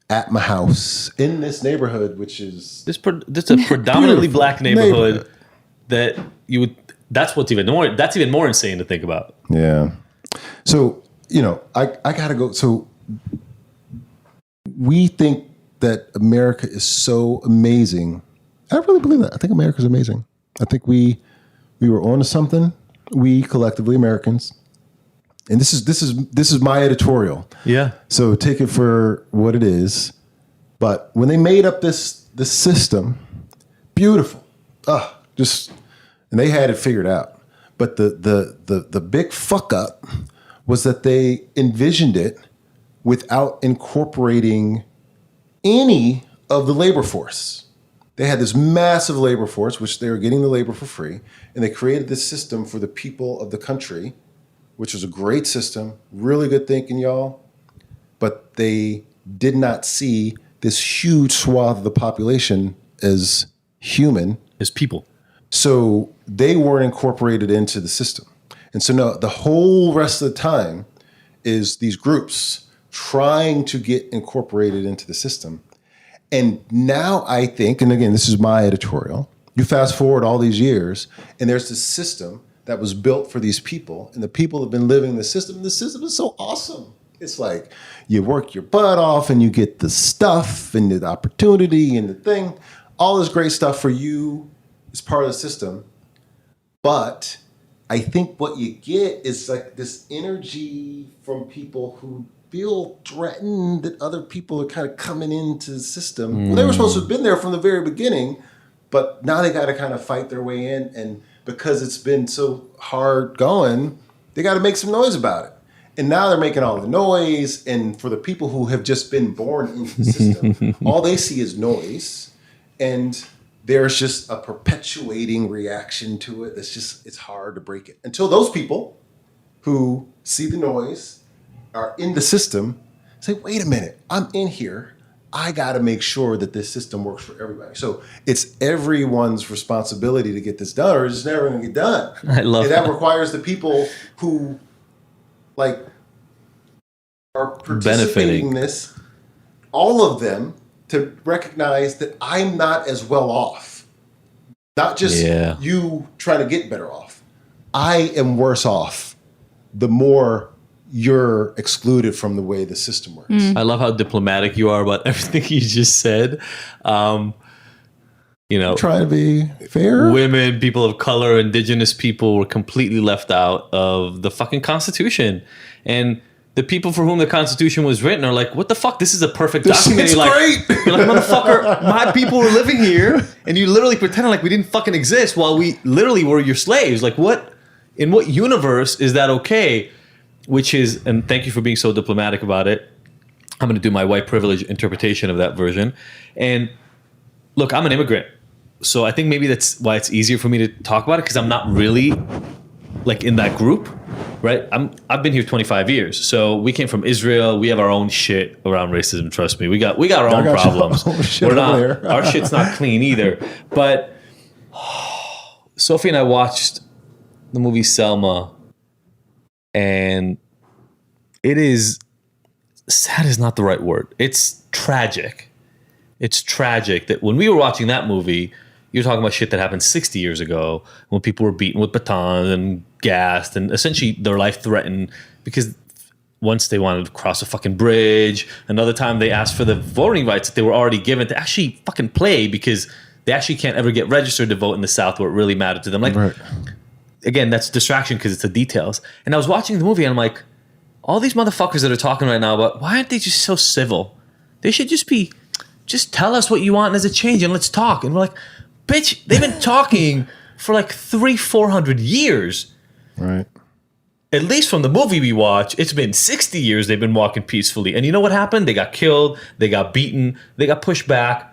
at my house in this neighborhood, which is this a predominantly black neighborhood that you would. That's even more insane to think about. Yeah. So I gotta go. So we think that America is so amazing. I really believe that. I think America's amazing. I think we were onto something. We collectively Americans, and this is my editorial. Yeah. So take it for what it is. But when they made up this system, beautiful, and they had it figured out. But the big fuck up was that they envisioned it without incorporating any of the labor force. They had this massive labor force, which they were getting the labor for free, and they created this system for the people of the country, which was a great system, really good thinking, y'all. But they did not see this huge swath of the population as human. As people. So they weren't incorporated into the system. And so no, the whole rest of the time is these groups trying to get incorporated into the system. And now I think, and again, this is my editorial, you fast forward all these years, and there's this system that was built for these people, and the people have been living the system, and the system is so awesome. It's like you work your butt off, and you get the stuff, and the opportunity, and the thing, all this great stuff for you is part of the system. But I think what you get is like this energy from people who feel threatened that other people are kind of coming into the system. Well, they were supposed to have been there from the very beginning, but now they got to kind of fight their way in. And because it's been so hard going, they got to make some noise about it. And now they're making all the noise. And for the people who have just been born into the system, all they see is noise. And there's just a perpetuating reaction to it. It's hard to break it. Until those people who see the noise are in the system, say, wait a minute, I'm in here. I got to make sure that this system works for everybody. So it's everyone's responsibility to get this done, or it's just never going to get done. I love that. Requires the people who are participating in this, all of them, to recognize that I'm not as well off. Not just you trying to get better off. I am worse off the more you're excluded from the way the system works. I love how diplomatic you are about everything you just said. I'm trying to be fair. Women, people of color, indigenous people were completely left out of the fucking Constitution. And the people for whom the Constitution was written are like, what the fuck? This is a perfect document. It's great. You're like, motherfucker, my people were living here, and you literally pretended like we didn't fucking exist while we literally were your slaves. Like, what? In what universe is that okay? Which is, and thank you for being so diplomatic about it. I'm going to do my white privilege interpretation of that version. And look, I'm an immigrant. So I think maybe that's why it's easier for me to talk about it, because I'm not really like in that group, right? I've been here 25 years. So we came from Israel. We have our own shit around racism. Trust me. We got our own problems. Our shit's not clean either. But Sophie and I watched the movie Selma, and it is sad is not the right word. It's tragic. It's tragic that when we were watching that movie, you're talking about shit that happened 60 years ago when people were beaten with batons and gassed and essentially their life threatened because once they wanted to cross a fucking bridge, another time they asked for the voting rights that they were already given to actually fucking play because they actually can't ever get registered to vote in the South where it really mattered to them. Like, right. Again, that's distraction because it's the details. And I was watching the movie and I'm like, all these motherfuckers that are talking right now about why aren't they just so civil? They should just tell us what you want as a change and let's talk. And we're like, bitch, they've been talking for like 300-400 years. Right. At least from the movie we watch, it's been 60 years they've been walking peacefully. And you know what happened? They got killed, they got beaten, they got pushed back.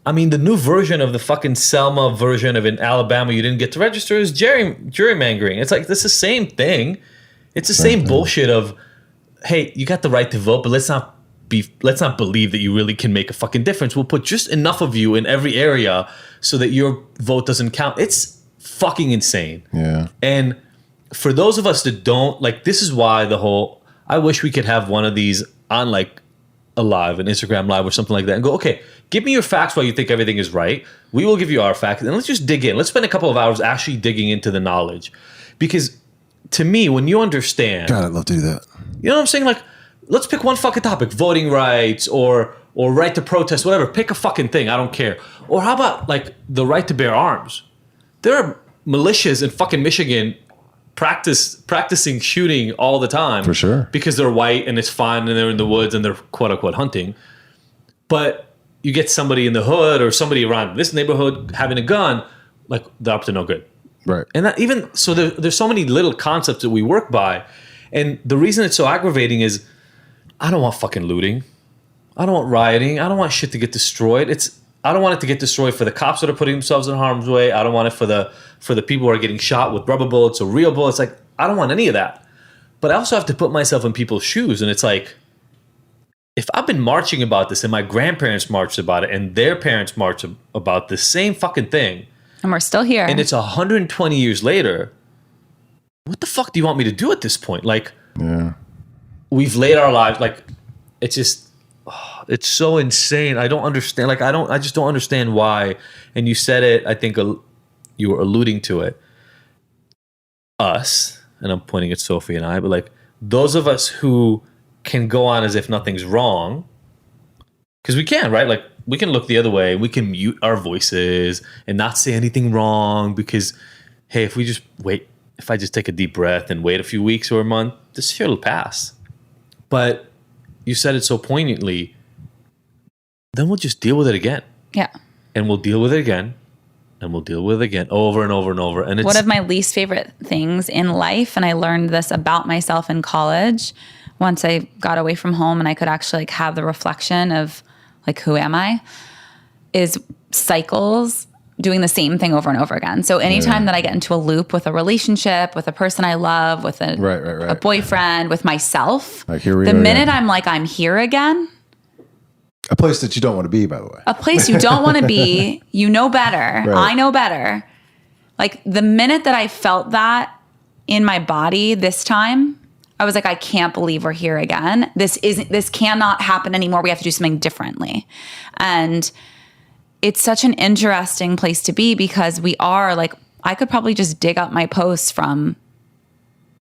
I mean, the new version of the fucking Selma version of in Alabama you didn't get to register is gerrymandering. It's like, it's the same thing. It's the same bullshit of, hey, you got the right to vote, but let's not believe that you really can make a fucking difference. We'll put just enough of you in every area so that your vote doesn't count. It's fucking insane. Yeah. And for those of us that don't, like, this is why I wish we could have one of these on like a live, an Instagram live or something like that and go, okay, give me your facts why you think everything is right. We will give you our facts and let's just dig in. Let's spend a couple of hours actually digging into the knowledge. Because to me, when you understand... God, I'd love to do that. You know what I'm saying? Like, let's pick one fucking topic, voting rights or or right to protest, whatever. Pick a fucking thing. I don't care. Or how about like the right to bear arms? There are militias in fucking Michigan practicing shooting all the time. For sure. Because they're white and it's fun and they're in the woods and they're quote unquote hunting. But you get somebody in the hood or somebody around this neighborhood having a gun, like they're up to no good. Right. And that even so there's so many little concepts that we work by. And the reason it's so aggravating is I don't want fucking looting. I don't want rioting. I don't want shit to get destroyed. I don't want it to get destroyed for the cops that are putting themselves in harm's way. I don't want it for the people who are getting shot with rubber bullets or real bullets. Like, I don't want any of that. But I also have to put myself in people's shoes. And it's like, if I've been marching about this and my grandparents marched about it and their parents marched about the same fucking thing. And we're still here. And it's 120 years later. What the fuck do you want me to do at this point? Like, we've laid our lives, like, it's just, it's so insane. I don't understand. Like, I just don't understand why. And you said it, I think you were alluding to it. Us, and I'm pointing at Sophie and I, but like those of us who can go on as if nothing's wrong, because we can, right? Like we can look the other way. We can mute our voices and not say anything wrong because, hey, if we just wait, if I just take a deep breath and wait a few weeks or a month, this shit will pass. But you said it so poignantly, then we'll just deal with it again. Yeah. And we'll deal with it again. And we'll deal with it again over and over and over. And it's one of my least favorite things in life, and I learned this about myself in college once I got away from home and I could actually like have the reflection of like, who am I? Is cycles, doing the same thing over and over again. So anytime that I get into a loop with a relationship, with a person I love, with a boyfriend, with myself, like here we the minute I'm like, I'm here again. A place that you don't want to be, by the way. A place you don't want to be, you know better. Right. I know better. Like the minute that I felt that in my body this time, I was like, I can't believe we're here again. This cannot happen anymore. We have to do something differently. And it's such an interesting place to be because we are like, I could probably just dig up my posts from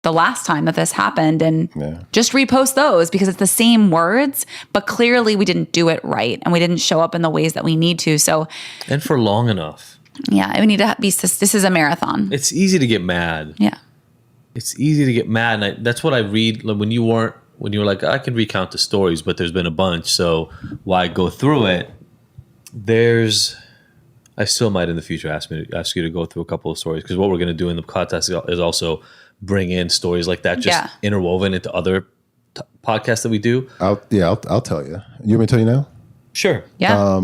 the last time that this happened and just repost those because it's the same words, but clearly we didn't do it right and we didn't show up in the ways that we need to. So, and for long enough. Yeah, we need to be, this is a marathon. It's easy to get mad. Yeah. It's easy to get mad. And that's what I read like, when you were like, I can recount the stories, but there's been a bunch. So why go through it? I still might in the future ask you to go through a couple of stories because what we're going to do in the contest is also bring in stories like that, just interwoven into other podcasts that we do. I'll tell you. You want me to tell you now? Sure. Yeah.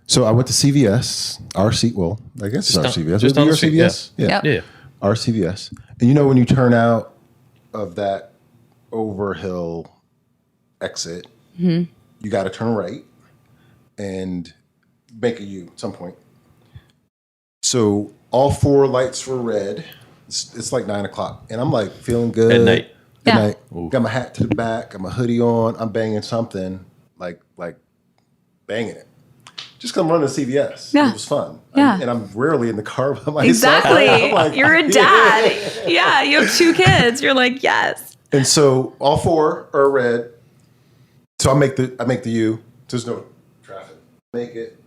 So I went to CVS, I guess it's our CVS. Just Would it be on our the street, CVS? Yeah. Our CVS. And you know when you turn out of that Overhill exit, you got to turn right and make a U at some point. So all 4 lights were red. It's like 9:00, and I'm like feeling good. At night. Good night. Got my hat to the back, got my hoodie on. I'm banging something, like banging it. Just come running to CVS. Yeah. It was fun. Yeah. And I'm rarely in the car by myself. Exactly. I'm like, you're a dad. Yeah, you have 2 kids. You're like, yes. And so all 4 are red. So I make the U. There's no traffic. Make it,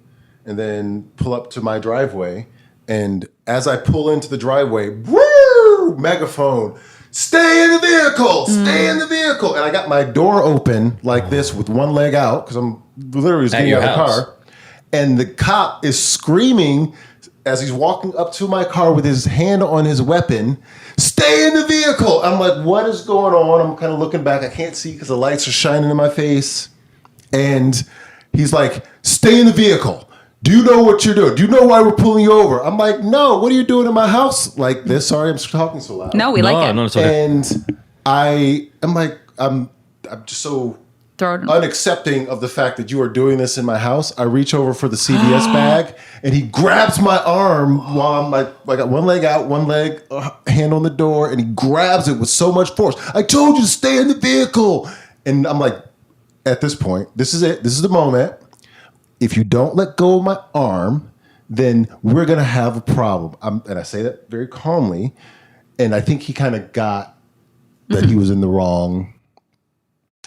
and then pull up to my driveway. And as I pull into the driveway, woo, megaphone, stay in the vehicle, stay in the vehicle. And I got my door open like this with one leg out because I'm literally just getting out of the car. And the cop is screaming as he's walking up to my car with his hand on his weapon, stay in the vehicle. I'm like, what is going on? I'm kind of looking back. I can't see because the lights are shining in my face. And he's like, stay in the vehicle. Do you know what you're doing? Do you know why we're pulling you over? I'm like, no, what are you doing in my house like this? Sorry, I'm talking so loud. No, we like it. No, it's okay. And I'm like, I'm just so unaccepting of the fact that you are doing this in my house. I reach over for the CVS bag, and he grabs my arm while I got one leg out, one leg hand on the door, and he grabs it with so much force. I told you to stay in the vehicle. And I'm like, at this point, this is it. This is the moment. If you don't let go of my arm, then we're going to have a problem. And I say that very calmly. And I think he kind of got that he was in the wrong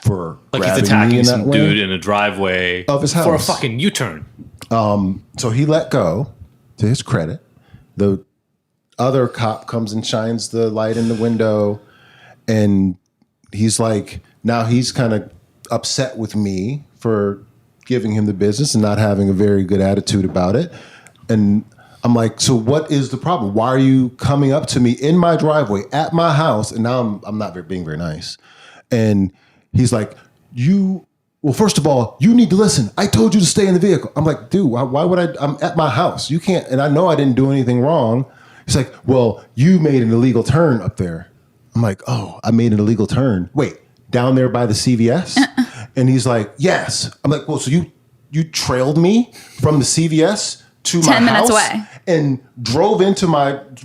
for Like he's grabbing me attacking in that some way. dude in a driveway Of his for a house. fucking U-turn. So he let go, to his credit. The other cop comes and shines the light in the window, and he's like, now he's kind of upset with me for giving him the business and not having a very good attitude about it. And I'm like, so what is the problem? Why are you coming up to me in my driveway at my house? And now I'm not being very nice. And he's like, well, first of all, you need to listen. I told you to stay in the vehicle. I'm like, dude, why would I? I'm at my house. You can't. And I know I didn't do anything wrong. He's like, well, you made an illegal turn up there. I'm like, oh, I made an illegal turn. Wait, down there by the CVS? And he's like, yes. I'm like, well, so you trailed me from the CVS to my 10 minutes house away and drove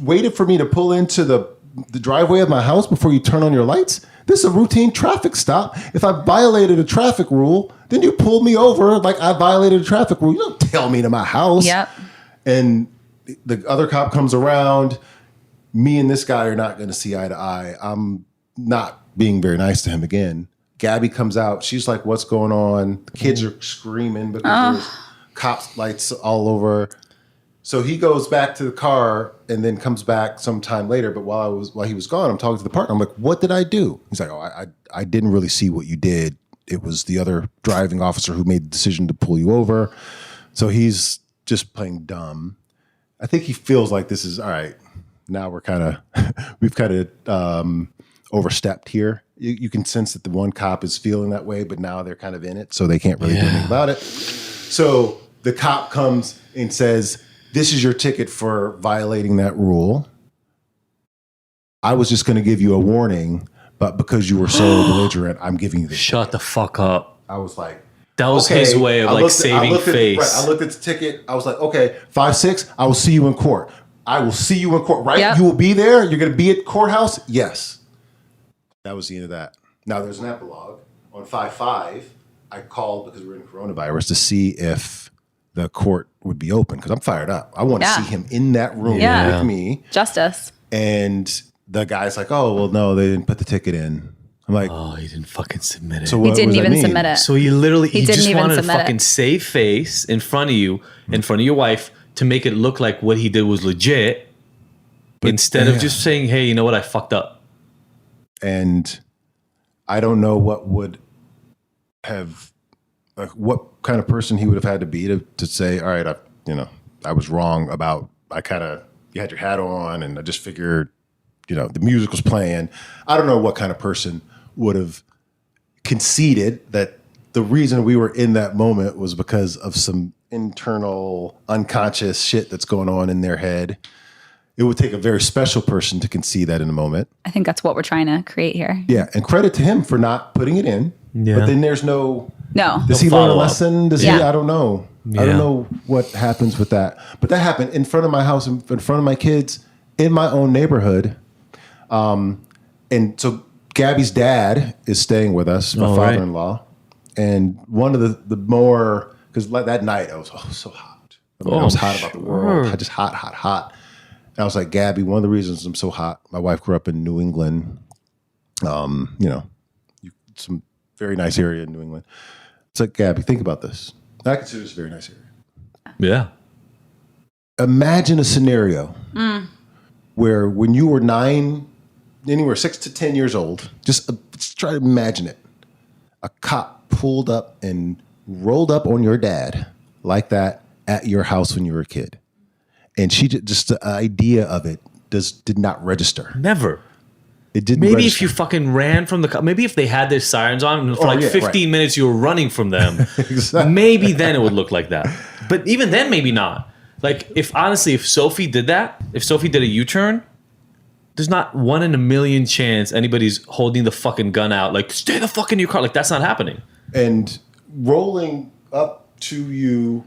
waited for me to pull into the driveway of my house before you turn on your lights? This is a routine traffic stop. If I violated a traffic rule, then you pulled me over like I violated a traffic rule. You don't tell me to my house. Yep. And the other cop comes around. Me and this guy are not going to see eye to eye. I'm not being very nice to him again. Gabby comes out. She's like, what's going on? The kids are screaming because there's cops lights all over. So he goes back to the car and then comes back sometime later. But while he was gone, I'm talking to the partner. I'm like, what did I do? He's like, oh, I didn't really see what you did. It was the other driving officer who made the decision to pull you over. So he's just playing dumb. I think he feels like this is all right. Now we've kind of overstepped here. You can sense that the one cop is feeling that way, but now they're kind of in it, so they can't really do anything about it. So the cop comes and says, this is your ticket for violating that rule. I was just going to give you a warning, but because you were so belligerent, I'm giving you this. Shut the fuck up. I was like, that was his way of saving face. I looked at the ticket. I was like, okay, 5-6, I will see you in court. I will see you in court, right? Yep. You will be there? You're going to be at courthouse? Yes. That was the end of that. Now there's an epilogue. On 5-5, I called because we were in coronavirus to see if the court would be open because I'm fired up. I want to see him in that room with me. Justice. And the guy's like, oh, well, no, they didn't put the ticket in. I'm like, Oh, he didn't fucking submit it. so He what didn't does that even mean? submit it. So he didn't just even wanted to submit it. fucking save face in front of you, in front of your wife, to make it look like what he did was legit, instead of just saying, hey, you know what, I fucked up. And I don't know what would have, like, what kind of person he would have had to be to say, all right, I was wrong about, you had your hat on and I just figured, the music was playing. I don't know what kind of person would have conceded that the reason we were in that moment was because of some internal unconscious shit that's going on in their head. It would take a very special person to concede that in a moment. I think that's what we're trying to create here. Yeah, and credit to him for not putting it in. Yeah. But then there's no... No. Does he learn a follow-up. lesson? Does he? I don't know. Yeah. I don't know what happens with that. But that happened in front of my house, in front of my kids, in my own neighborhood. And so Gabby's dad is staying with us, my father-in-law. And one of the more... Because that night, I was so hot. I was hot about the world. Just hot. And I was like, Gabby, one of the reasons I'm so hot, my wife grew up in New England, some very nice area in New England. It's like, Gabby, think about this. I consider this a very nice area. Yeah. Imagine a scenario where when you were 6 to 10 years old, just try to imagine it. A cop pulled up and rolled up on your dad like that at your house when you were a kid. And she just the idea of it did not register. Never. It didn't Maybe register. if you fucking ran from the... Maybe if they had their sirens on and for 15 minutes you were running from them, Exactly. maybe then it would look like that. But even then, maybe not. Like, if Sophie did that, if Sophie did a U-turn, there's not 1 in a million chance anybody's holding the fucking gun out, like, stay the fuck in your car. Like, that's not happening. And rolling up to you,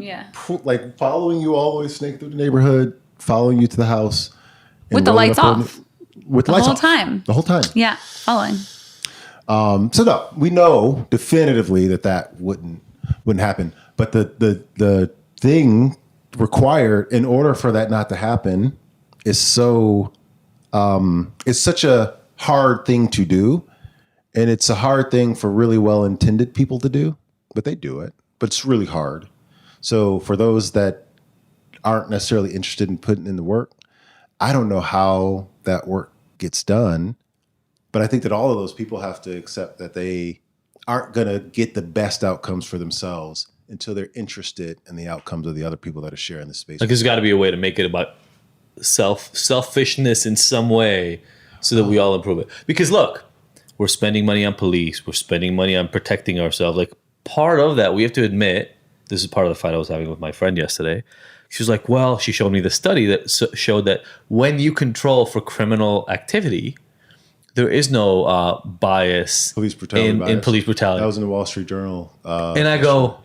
like following you all the way, snake through the neighborhood, following you to the house. With the lights off. With the lights off. The whole time. Yeah, following. So no, we know definitively that wouldn't happen. But the thing required in order for that not to happen is it's such a hard thing to do. And it's a hard thing for really well-intended people to do, but they do it. But it's really hard. So for those that aren't necessarily interested in putting in the work, I don't know how that work gets done. But I think that all of those people have to accept that they aren't going to get the best outcomes for themselves until they're interested in the outcomes of the other people that are sharing the space. Like, there's got to be a way to make it about selfishness in some way so that we all improve it. Because look, we're spending money on police. We're spending money on protecting ourselves. Like, part of that, we have to admit, this is part of the fight I was having with my friend yesterday. She was like, well, she showed me the study that showed that when you control for criminal activity, there is no bias, Police brutality in police brutality. That was in the Wall Street Journal. And I go,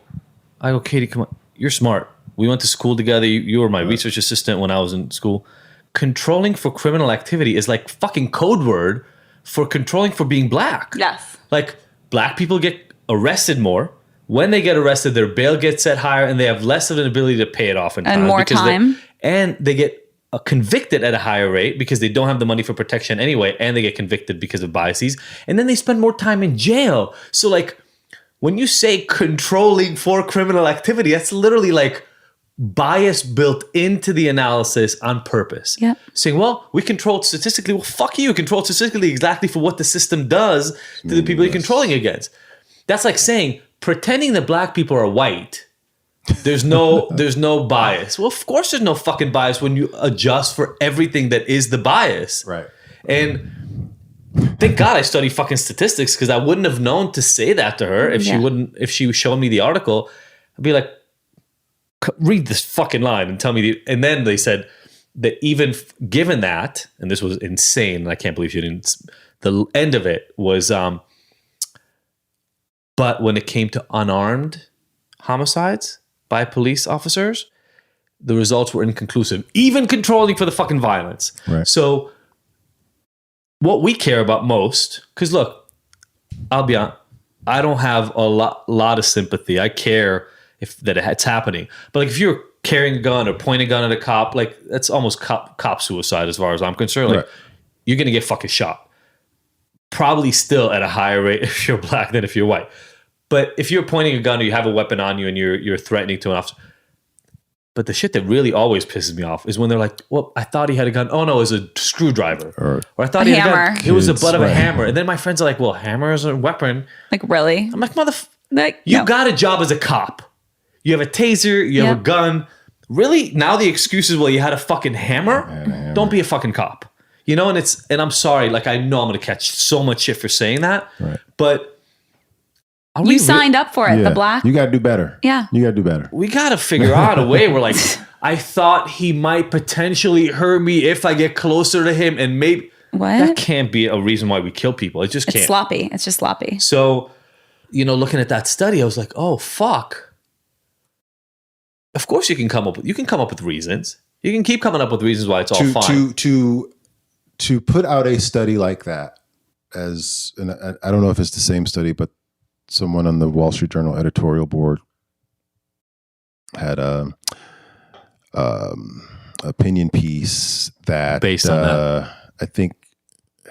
Katie, come on. You're smart. We went to school together. You were my research assistant when I was in school. Controlling for criminal activity is like fucking code word for controlling for being black. Yes. Like, black people get arrested more. When they get arrested, their bail gets set higher and they have less of an ability to pay it off in time. And more time. And they get convicted at a higher rate because they don't have the money for protection anyway, and they get convicted because of biases. And then they spend more time in jail. So, like, when you say controlling for criminal activity, that's literally like bias built into the analysis on purpose. Yeah. Saying, well, we controlled statistically. Well, fuck you. Controlled statistically exactly for what the system does to the people you're controlling against. That's like saying, pretending that black people are white, there's no bias. Well, of course there's no fucking bias when you adjust for everything that is the bias. Right. And thank God I study fucking statistics, because I wouldn't have known to say that to her if she was showing me the article. I'd be like, read this fucking line and tell me. And then they said that even given that, and this was insane, and I can't believe she didn't. The end of it was, but when it came to unarmed homicides by police officers, the results were inconclusive, even controlling for the fucking violence. Right. So what we care about most, because look, I'll be honest, I don't have a lot of sympathy. I care that it's happening. But like, if you're carrying a gun or pointing a gun at a cop, like, that's almost cop suicide as far as I'm concerned. Like, you're going to get fucking shot. Probably still at a higher rate if you're black than if you're white. But if you're pointing a gun or you have a weapon on you and you're threatening to an officer. But the shit that really always pisses me off is when they're like, well, I thought he had a gun. Oh, no, it was a screwdriver. Or I thought he had a gun. It was the butt of a hammer. And then my friends are like, well, hammer is a weapon. Like, really? I'm like, you got a job as a cop. You have a taser. You have a gun. Really? Now the excuse is, well, you had a fucking hammer? Don't be a fucking cop. You know, and I'm sorry. Like, I know I'm going to catch so much shit for saying that. Right. But you signed up for it, the black. You got to do better. Yeah. You got to do better. We got to figure out a way where, like, I thought he might potentially hurt me if I get closer to him, and maybe that can't be a reason why we kill people. It just can't. It's sloppy. It's just sloppy. So, looking at that study, I was like, oh, fuck. Of course you can come up with reasons. You can keep coming up with reasons why it's all fine. To put out a study like that, and I don't know if it's the same study, but someone on the Wall Street Journal editorial board had a opinion piece that based on that, I think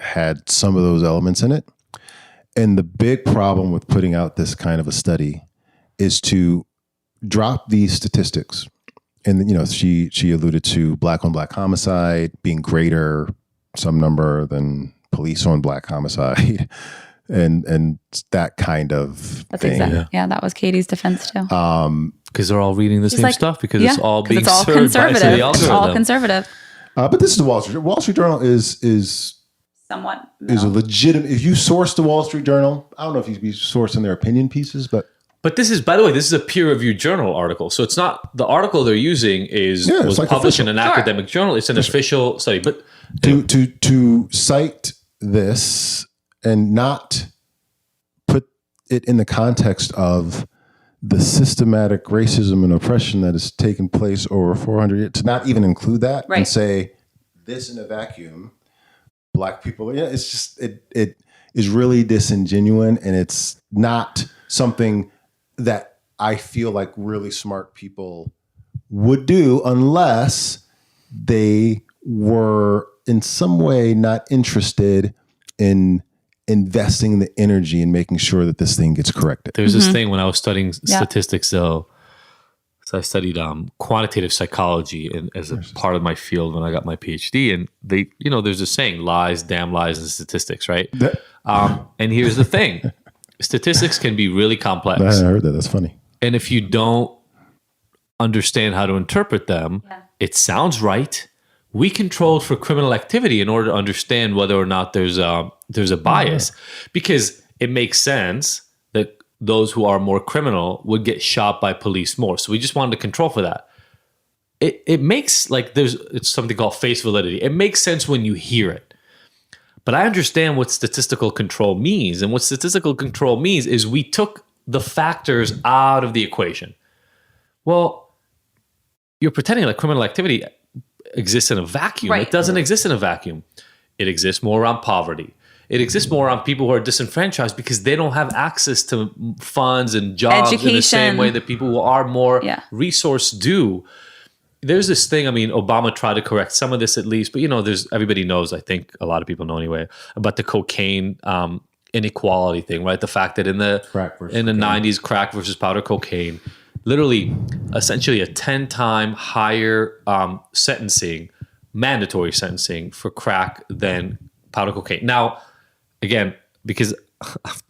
had some of those elements in it. And the big problem with putting out this kind of a study is to drop these statistics. And she alluded to black on black homicide being greater some number than police on black homicide. And that kind of thing. Exactly. Yeah, that was Katie's defense too. Because they're all reading the same stuff, because it's all being all served by the algorithm. It's all conservative. But this is the Wall Street. Wall Street Journal is somewhat is a legitimate. If you source the Wall Street Journal, I don't know if you'd be sourcing their opinion pieces, but this is, by the way, this is a peer-reviewed journal article. So it's not the article they're using was like published in an academic journal. It's an official study. But to cite this and not put it in the context of the systematic racism and oppression that has taken place over 400 years, to not even include that and say this in a vacuum, black people, it's just, it is really disingenuous, and it's not something that I feel like really smart people would do unless they were in some way not interested in investing the energy in making sure that this thing gets corrected. There's this thing when I was studying statistics, though. So I studied quantitative psychology as a part of my field when I got my PhD. And they, there's this saying, lies, damn lies, and statistics, right? And here's the thing. Statistics can be really complex. I heard that. That's funny. And if you don't understand how to interpret them, it sounds right. We controlled for criminal activity in order to understand whether or not there's a bias, because it makes sense that those who are more criminal would get shot by police more. So we just wanted to control for that. It makes it's something called face validity. It makes sense when you hear it. But I understand what statistical control means. And what statistical control means is we took the factors out of the equation. Well, you're pretending like criminal activity exists in a vacuum. Right. It doesn't exist in a vacuum. It exists more around poverty. It exists more around people who are disenfranchised because they don't have access to funds and jobs in the same way that people who are more resourced do. There's this thing, Obama tried to correct some of this at least, but everybody knows, I think a lot of people know anyway, about the cocaine inequality thing, right? The fact that in the 90s, crack versus powder cocaine, literally essentially a 10-time higher mandatory sentencing for crack than powder cocaine. Now, again, because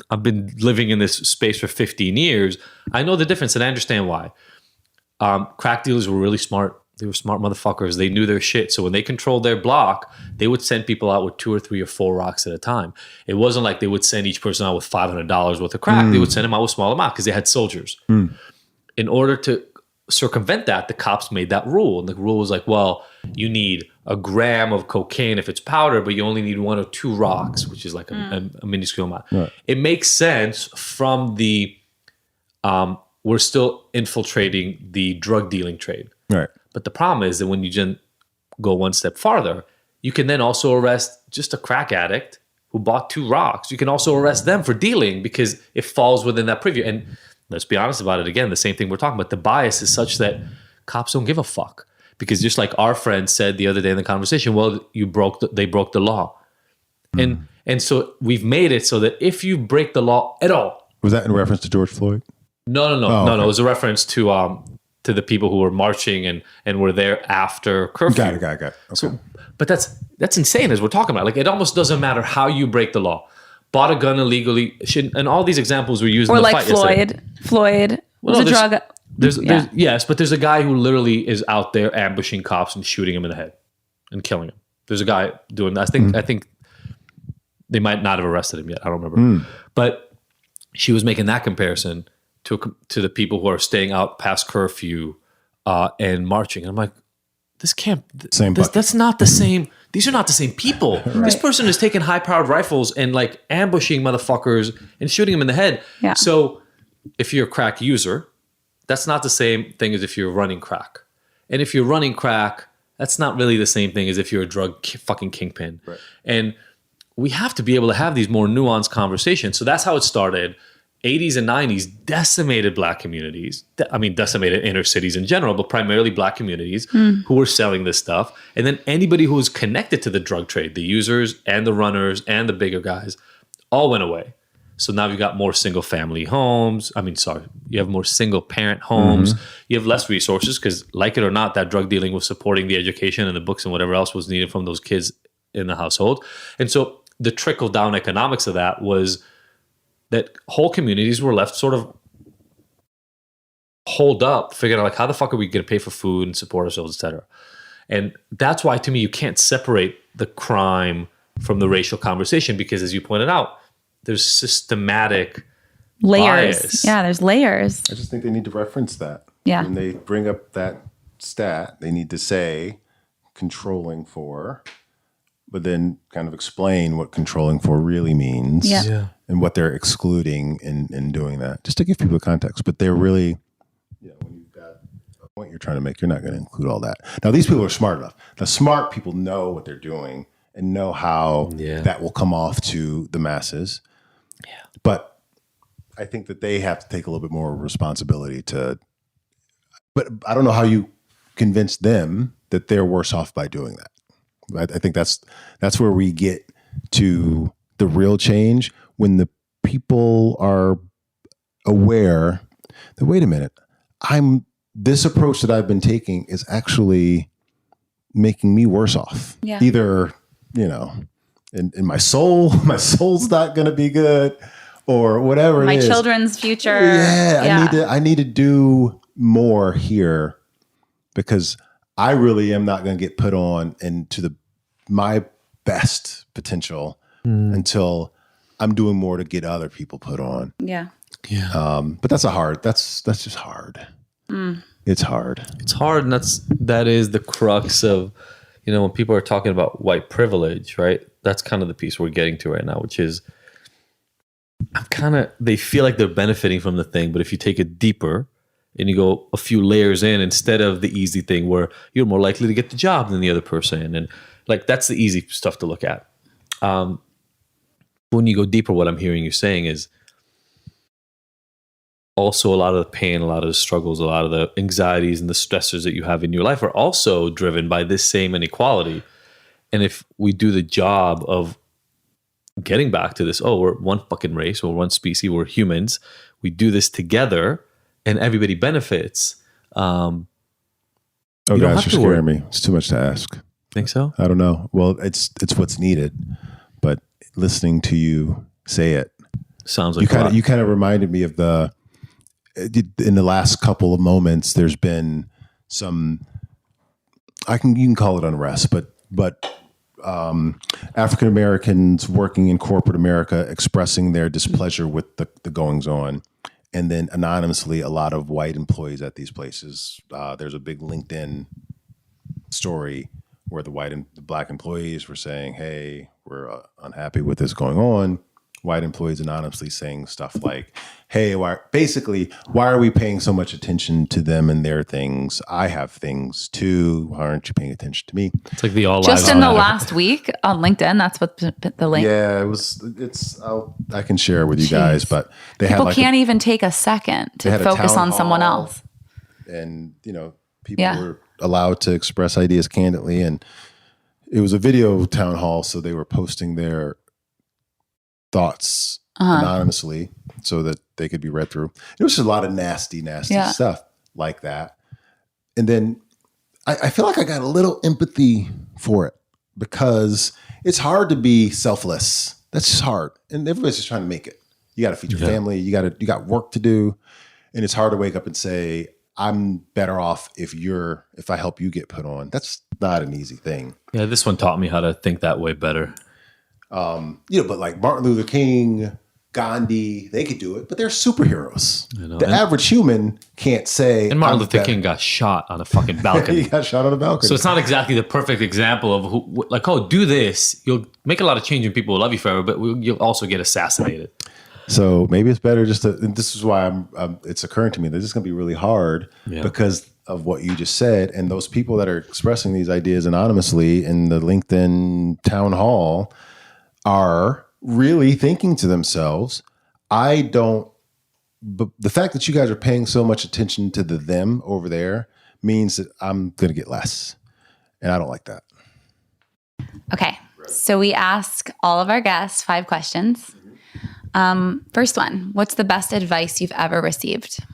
I've been living in this space for 15 years, I know the difference and I understand why. Crack dealers were really smart. They were smart motherfuckers. They knew their shit. So when they controlled their block, they would send people out with 2 or 3 or 4 rocks at a time. It wasn't like they would send each person out with $500 worth of crack. They would send them out with small amount because they had soldiers. In order to circumvent that, the cops made that rule. And the rule was like, well, you need a gram of cocaine if it's powder, but you only need 1 or 2 rocks, which is like a minuscule amount. Right. It makes sense from the, we're still infiltrating the drug dealing trade. Right. But the problem is that when you go one step farther, you can then also arrest just a crack addict who bought 2 rocks. You can also arrest them for dealing because it falls within that purview. And let's be honest about it again, the same thing we're talking about. The bias is such that cops don't give a fuck. Because just like our friend said the other day in the conversation, well, they broke the law. And so we've made it so that if you break the law at all. Was that in reference to George Floyd? No. It was a reference to the people who were marching and were there after curfew. Got it. Okay. So, but that's insane as we're talking about. Like, it almost doesn't matter how you break the law. Bought a gun illegally, and all these examples were used in the fight yesterday. Floyd was a drug. Yes, but there's a guy who literally is out there ambushing cops and shooting him in the head and killing him. There's a guy doing that. I think they might not have arrested him yet. I don't remember. But she was making that comparison to the people who are staying out past curfew and marching. And I'm like, that's not the same. These are not the same people. Right. This person is taking high-powered rifles and like ambushing motherfuckers and shooting them in the head. Yeah. So if you're a crack user, that's not the same thing as if you're running crack. And if you're running crack, that's not really the same thing as if you're a drug fucking kingpin. Right. And we have to be able to have these more nuanced conversations. So that's how it started. 80s and 90s decimated black communities. Decimated inner cities in general, but primarily black communities who were selling this stuff. And then anybody who was connected to the drug trade, the users and the runners and the bigger guys, all went away. So now you've got more single family homes. You have more single parent homes. You have less resources because, like it or not, that drug dealing was supporting the education and the books and whatever else was needed from those kids in the household. And so the trickle down economics of that was that whole communities were left sort of holed up, figuring out like, how the fuck are we going to pay for food and support ourselves, et cetera. And that's why, to me, you can't separate the crime from the racial conversation because, as you pointed out, there's systematic layers. Bias. Yeah, there's layers. I just think they need to reference that. Yeah. When they bring up that stat, they need to say controlling for, but then kind of explain what controlling for really means. Yeah. And what they're excluding in doing that, just to give people context. But they're really, when you've got a point you're trying to make, you're not going to include all that. Now, these people are smart enough. The smart people know what they're doing and know how that will come off to the masses. Yeah. But I think that they have to take a little bit more responsibility but I don't know how you convince them that they're worse off by doing that. I think that's where we get to the real change when the people are aware that, wait a minute, this approach that I've been taking is actually making me worse off. Yeah. Either, in my soul's not going to be good, or whatever My it is. children's future. Yeah, I need to do more here, because I really am not going to get put on into my best potential until I'm doing more to get other people put on. Yeah. Yeah. But that's just hard. It's hard. It's hard, and that is the crux of, when people are talking about white privilege, right? That's kind of the piece we're getting to right now, which is they feel like they're benefiting from the thing, but if you take it deeper and you go a few layers in, instead of the easy thing where you're more likely to get the job than the other person, and like that's the easy stuff to look at. When you go deeper, what I'm hearing you saying is also a lot of the pain, a lot of the struggles, a lot of the anxieties and the stressors that you have in your life are also driven by this same inequality. And if we do the job of getting back to this, we're one fucking race, we're one species, we're humans, we do this together and everybody benefits. Oh, guys, you're scaring me. It's too much to ask. Think so? I don't know. Well, it's what's needed, but listening to you say it sounds like you kind of reminded me of in the last couple of moments, there's been some, you can call it unrest, but African Americans working in corporate America expressing their displeasure with the goings on, and then anonymously a lot of white employees at these places. There's a big LinkedIn story where the white and the black employees were saying, "Hey, we're unhappy with this going on." White employees anonymously saying stuff like, "Hey, why are we paying so much attention to them and their things? I have things too. Why aren't you paying attention to me?" It's like the all just lives in the matter. last week on LinkedIn. That's what the link. Yeah, I can share it with you guys, but People can't even take a second to focus on someone else. And people were allowed to express ideas candidly, and it was a video town hall, so they were posting their thoughts anonymously so that they could be read through. It was just a lot of nasty stuff like that. And then I feel like I got a little empathy for it, because it's hard to be selfless. That's just hard. And everybody's just trying to make it. You got to feed your family. You got work to do. And it's hard to wake up and say, I'm better off if I help you get put on. That's not an easy thing. Yeah, this one taught me how to think that way better. But like Martin Luther King, Gandhi, they could do it, but they're superheroes. The average human can't say. And Martin Luther King got shot on a fucking balcony. He got shot on a balcony. So it's not exactly the perfect example of do this. You'll make a lot of change and people will love you forever, but you'll also get assassinated. So maybe it's better and this is why it's occurring to me that this is going to be really hard because of what you just said. And those people that are expressing these ideas anonymously in the LinkedIn town hall are really thinking to themselves, but the fact that you guys are paying so much attention to them over there means that I'm going to get less. And I don't like that. Okay. So we ask all of our guests 5 questions. First one, what's the best advice you've ever received?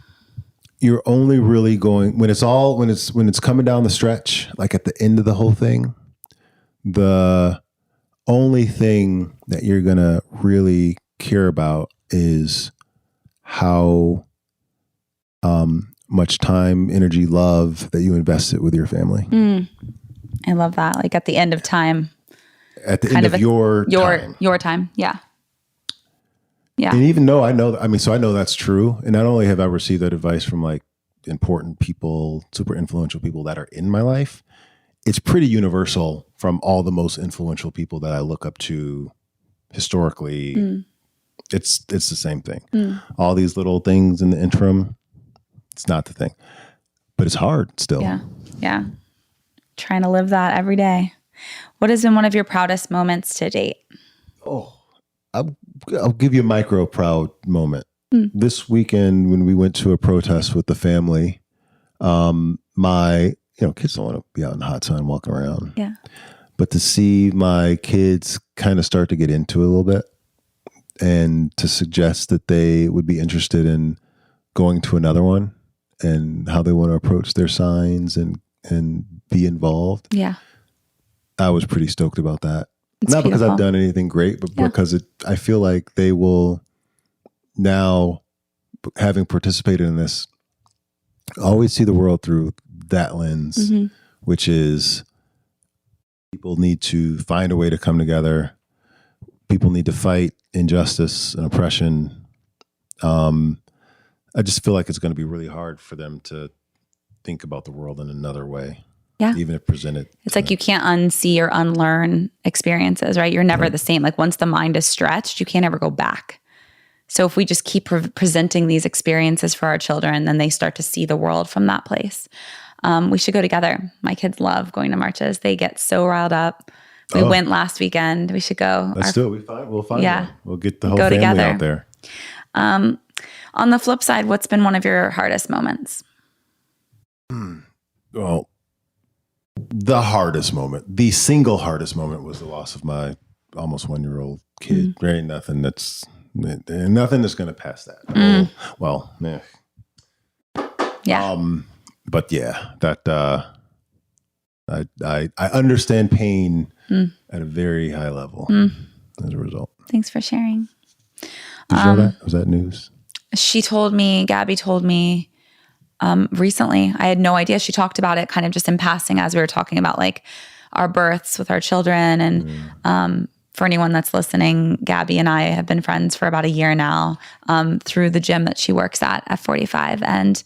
You're only really going when it's coming down the stretch, like at the end of the whole thing, the only thing that you're going to really care about is how much time, energy, love that you invested with your family. I love that. Like at the end of time. At the end of your time. Your time. Yeah. Yeah. And even though I know that's true. And not only have I received that advice from like important people, super influential people that are in my life, it's pretty universal from all the most influential people that I look up to historically. It's the same thing. All these little things in the interim, it's not the thing. But it's hard still. Yeah. Yeah. Trying to live that every day. What has been one of your proudest moments to date? I'll give you a micro proud moment. This weekend when we went to a protest with the family, my kids don't want to be out in the hot sun walking around. Yeah. But to see my kids kind of start to get into it a little bit and to suggest that they would be interested in going to another one and how they want to approach their signs and be involved. Yeah. I was pretty stoked about that. It's Not because beautiful. I've done anything great, but because I feel like they will now, having participated in this, always see the world through that lens, which is people need to find a way to come together. People need to fight injustice and oppression. I just feel like it's going to be really hard for them to think about the world in another way. Yeah. Even if presented. It's like you can't unsee or unlearn experiences, right? You're never the same. Like once the mind is stretched, you can't ever go back. So if we just keep presenting these experiences for our children, then they start to see the world from that place. We should go together. My kids love going to marches. They get so riled up. We went last weekend. We should go. Let's do it. We'll find them. We'll get the whole Go family together. out there. On the flip side, what's been one of your hardest moments? Well, the hardest moment, the single hardest moment was the loss of my almost 1-year-old kid. There ain't nothing that's going to pass that. Oh, well, yeah. Yeah. But yeah, that I understand pain at a very high level as a result. Thanks for sharing. Did you know that? Was that news? Gabby told me recently. I had no idea. She talked about it kind of just in passing as we were talking about like our births with our children. And for anyone that's listening, Gabby and I have been friends for about a year now through the gym that she works at F45. And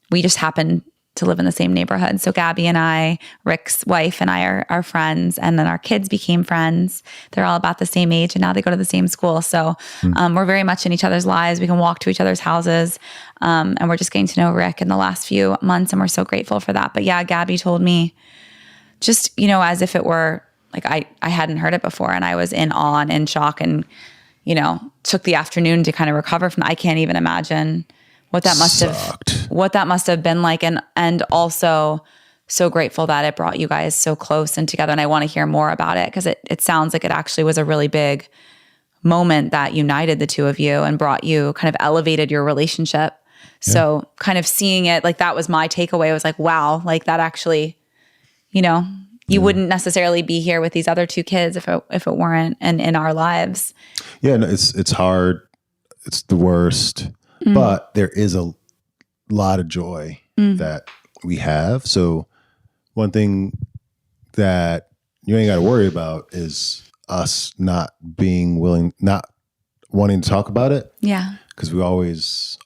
we just happen to live in the same neighborhood. So Gabby and I, Rick's wife and I are friends, and then our kids became friends. They're all about the same age and now they go to the same school. So we're very much in each other's lives. We can walk to each other's houses. And we're just getting to know Rick in the last few months, and we're so grateful for that. But yeah, Gabby told me just, as if it were like I hadn't heard it before, and I was in awe and in shock, and, took the afternoon to kind of recover from that. I can't even imagine what that must have been like. And also so grateful that it brought you guys so close and together. And I want to hear more about it, because it sounds like it actually was a really big moment that united the two of you and brought you, kind of elevated your relationship. Yeah. So kind of seeing it, like that was my takeaway. I was like, wow, like that actually, you wouldn't necessarily be here with these other two kids if it weren't in our lives. Yeah, no, it's hard. It's the worst. But there is a lot of joy that we have. So one thing that you ain't got to worry about is us not wanting to talk about it. Yeah. Because we always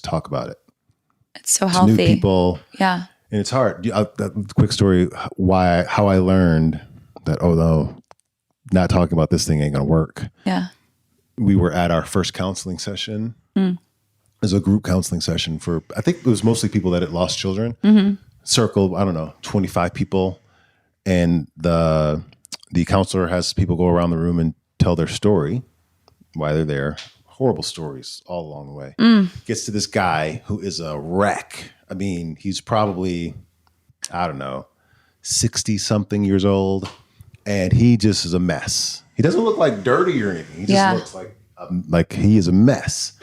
talk about it. It's so healthy. New people. Yeah. And it's hard. Quick story, how I learned that, no, not talking about this thing ain't going to work. Yeah. We were at our first counseling session. It was a group counseling session for, I think it was mostly people that had lost children. Circle, 25 people. And the counselor has people go around the room and tell their story, why they're there. Horrible stories all along the way. Gets to this guy who is a wreck. I mean, he's probably, 60 something years old. And he just is a mess. He doesn't look like dirty or anything. He just looks like he is a mess.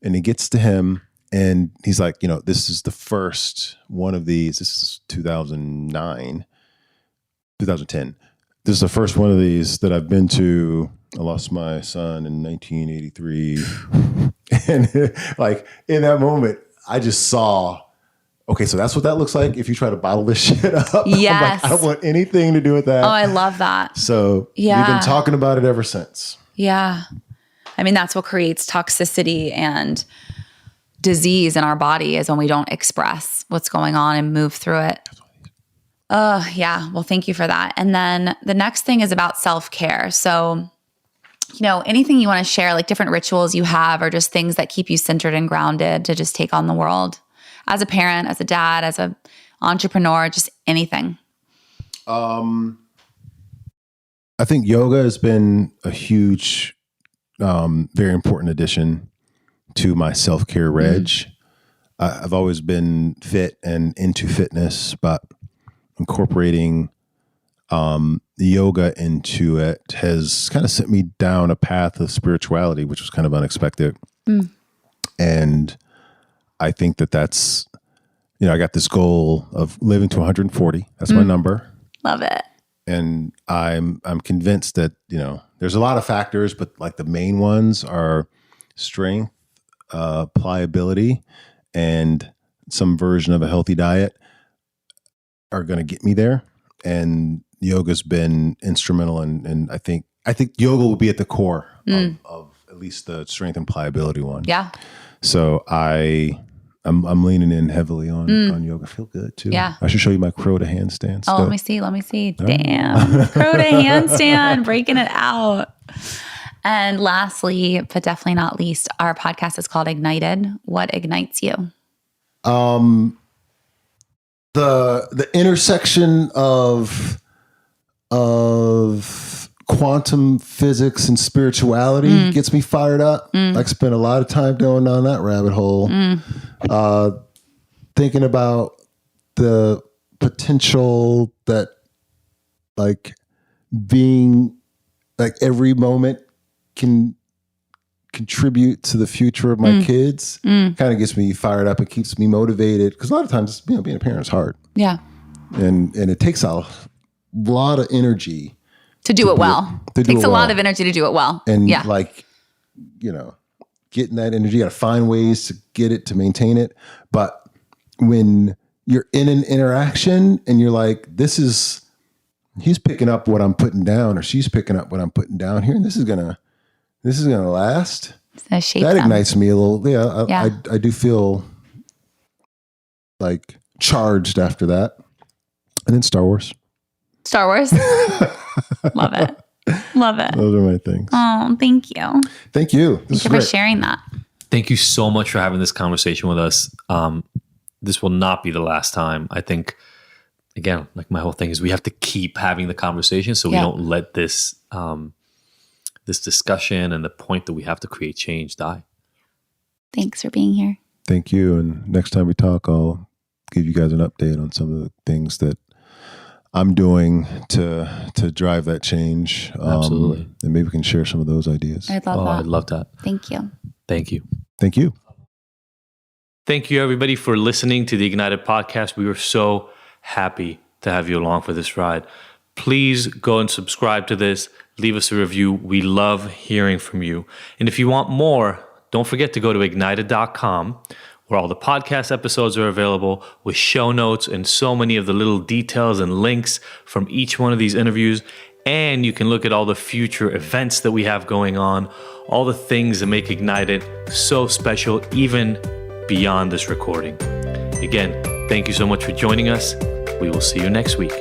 And it gets to him, and he's like, this is the first one of these. This is 2010. This is the first one of these that I've been to. I lost my son in 1983. And like in that moment, I just saw, okay, so that's what that looks like if you try to bottle this shit up. Yes. I don't want anything to do with that. Oh, I love that. So we've been talking about it ever since. Yeah. I mean, that's what creates toxicity and disease in our body, is when we don't express what's going on and move through it. Yeah. Well, thank you for that. And then the next thing is about self-care. So, anything you want to share, like different rituals you have, or just things that keep you centered and grounded to just take on the world as a parent, as a dad, as an entrepreneur, just anything. I think yoga has been a huge, very important addition to my self-care reg. I've always been fit and into fitness, but incorporating yoga into it has kind of sent me down a path of spirituality, which was kind of unexpected. And I think that's, I got this goal of living to 140. That's my number. Love it. And I'm convinced that, there's a lot of factors, but like the main ones are strength, pliability, and some version of a healthy diet are going to get me there. And yoga's been instrumental. And I think yoga will be at the core of at least the strength and pliability one. Yeah. So I'm leaning in heavily on yoga. I feel good too. Yeah. I should show you my crow to handstand stuff. Let me see. Damn. Crow to handstand, breaking it out. And lastly, but definitely not least, our podcast is called Ignited. What ignites you? The intersection of quantum physics and spirituality gets me fired up. I spent a lot of time going down that rabbit hole, thinking about the potential that like being like every moment can contribute to the future of my kids. Kind of gets me fired up and keeps me motivated, because a lot of times being a parent is hard. Yeah. And it takes a lot of energy To do it well. It takes a lot of energy to do it well. And getting that energy, you got to find ways to get it, to maintain it. But when you're in an interaction and you're like, he's picking up what I'm putting down, or she's picking up what I'm putting down here, and this is gonna last. That ignites me a little. Yeah. I do feel like charged after that. And then Star Wars. Love it. Those are my things. Oh, thank you. Thank you. Thank you for sharing that. Thank you so much for having this conversation with us. This will not be the last time. I think, again, like my whole thing is we have to keep having the conversation so we don't let this this discussion and the point that we have to create change die. Thanks for being here. Thank you. And next time we talk, I'll give you guys an update on some of the things that I'm doing to drive that change. Absolutely. And maybe we can share some of those ideas. I'd love that. I'd love that. Thank you. Thank you. Thank you. Thank you, everybody, for listening to the Ignited podcast. We were so happy to have you along for this ride. Please go and subscribe to this. Leave us a review. We love hearing from you. And if you want more, don't forget to go to ignited.com, where all the podcast episodes are available with show notes and so many of the little details and links from each one of these interviews. And you can look at all the future events that we have going on, all the things that make Ignited so special, even beyond this recording. Again, thank you so much for joining us. We will see you next week.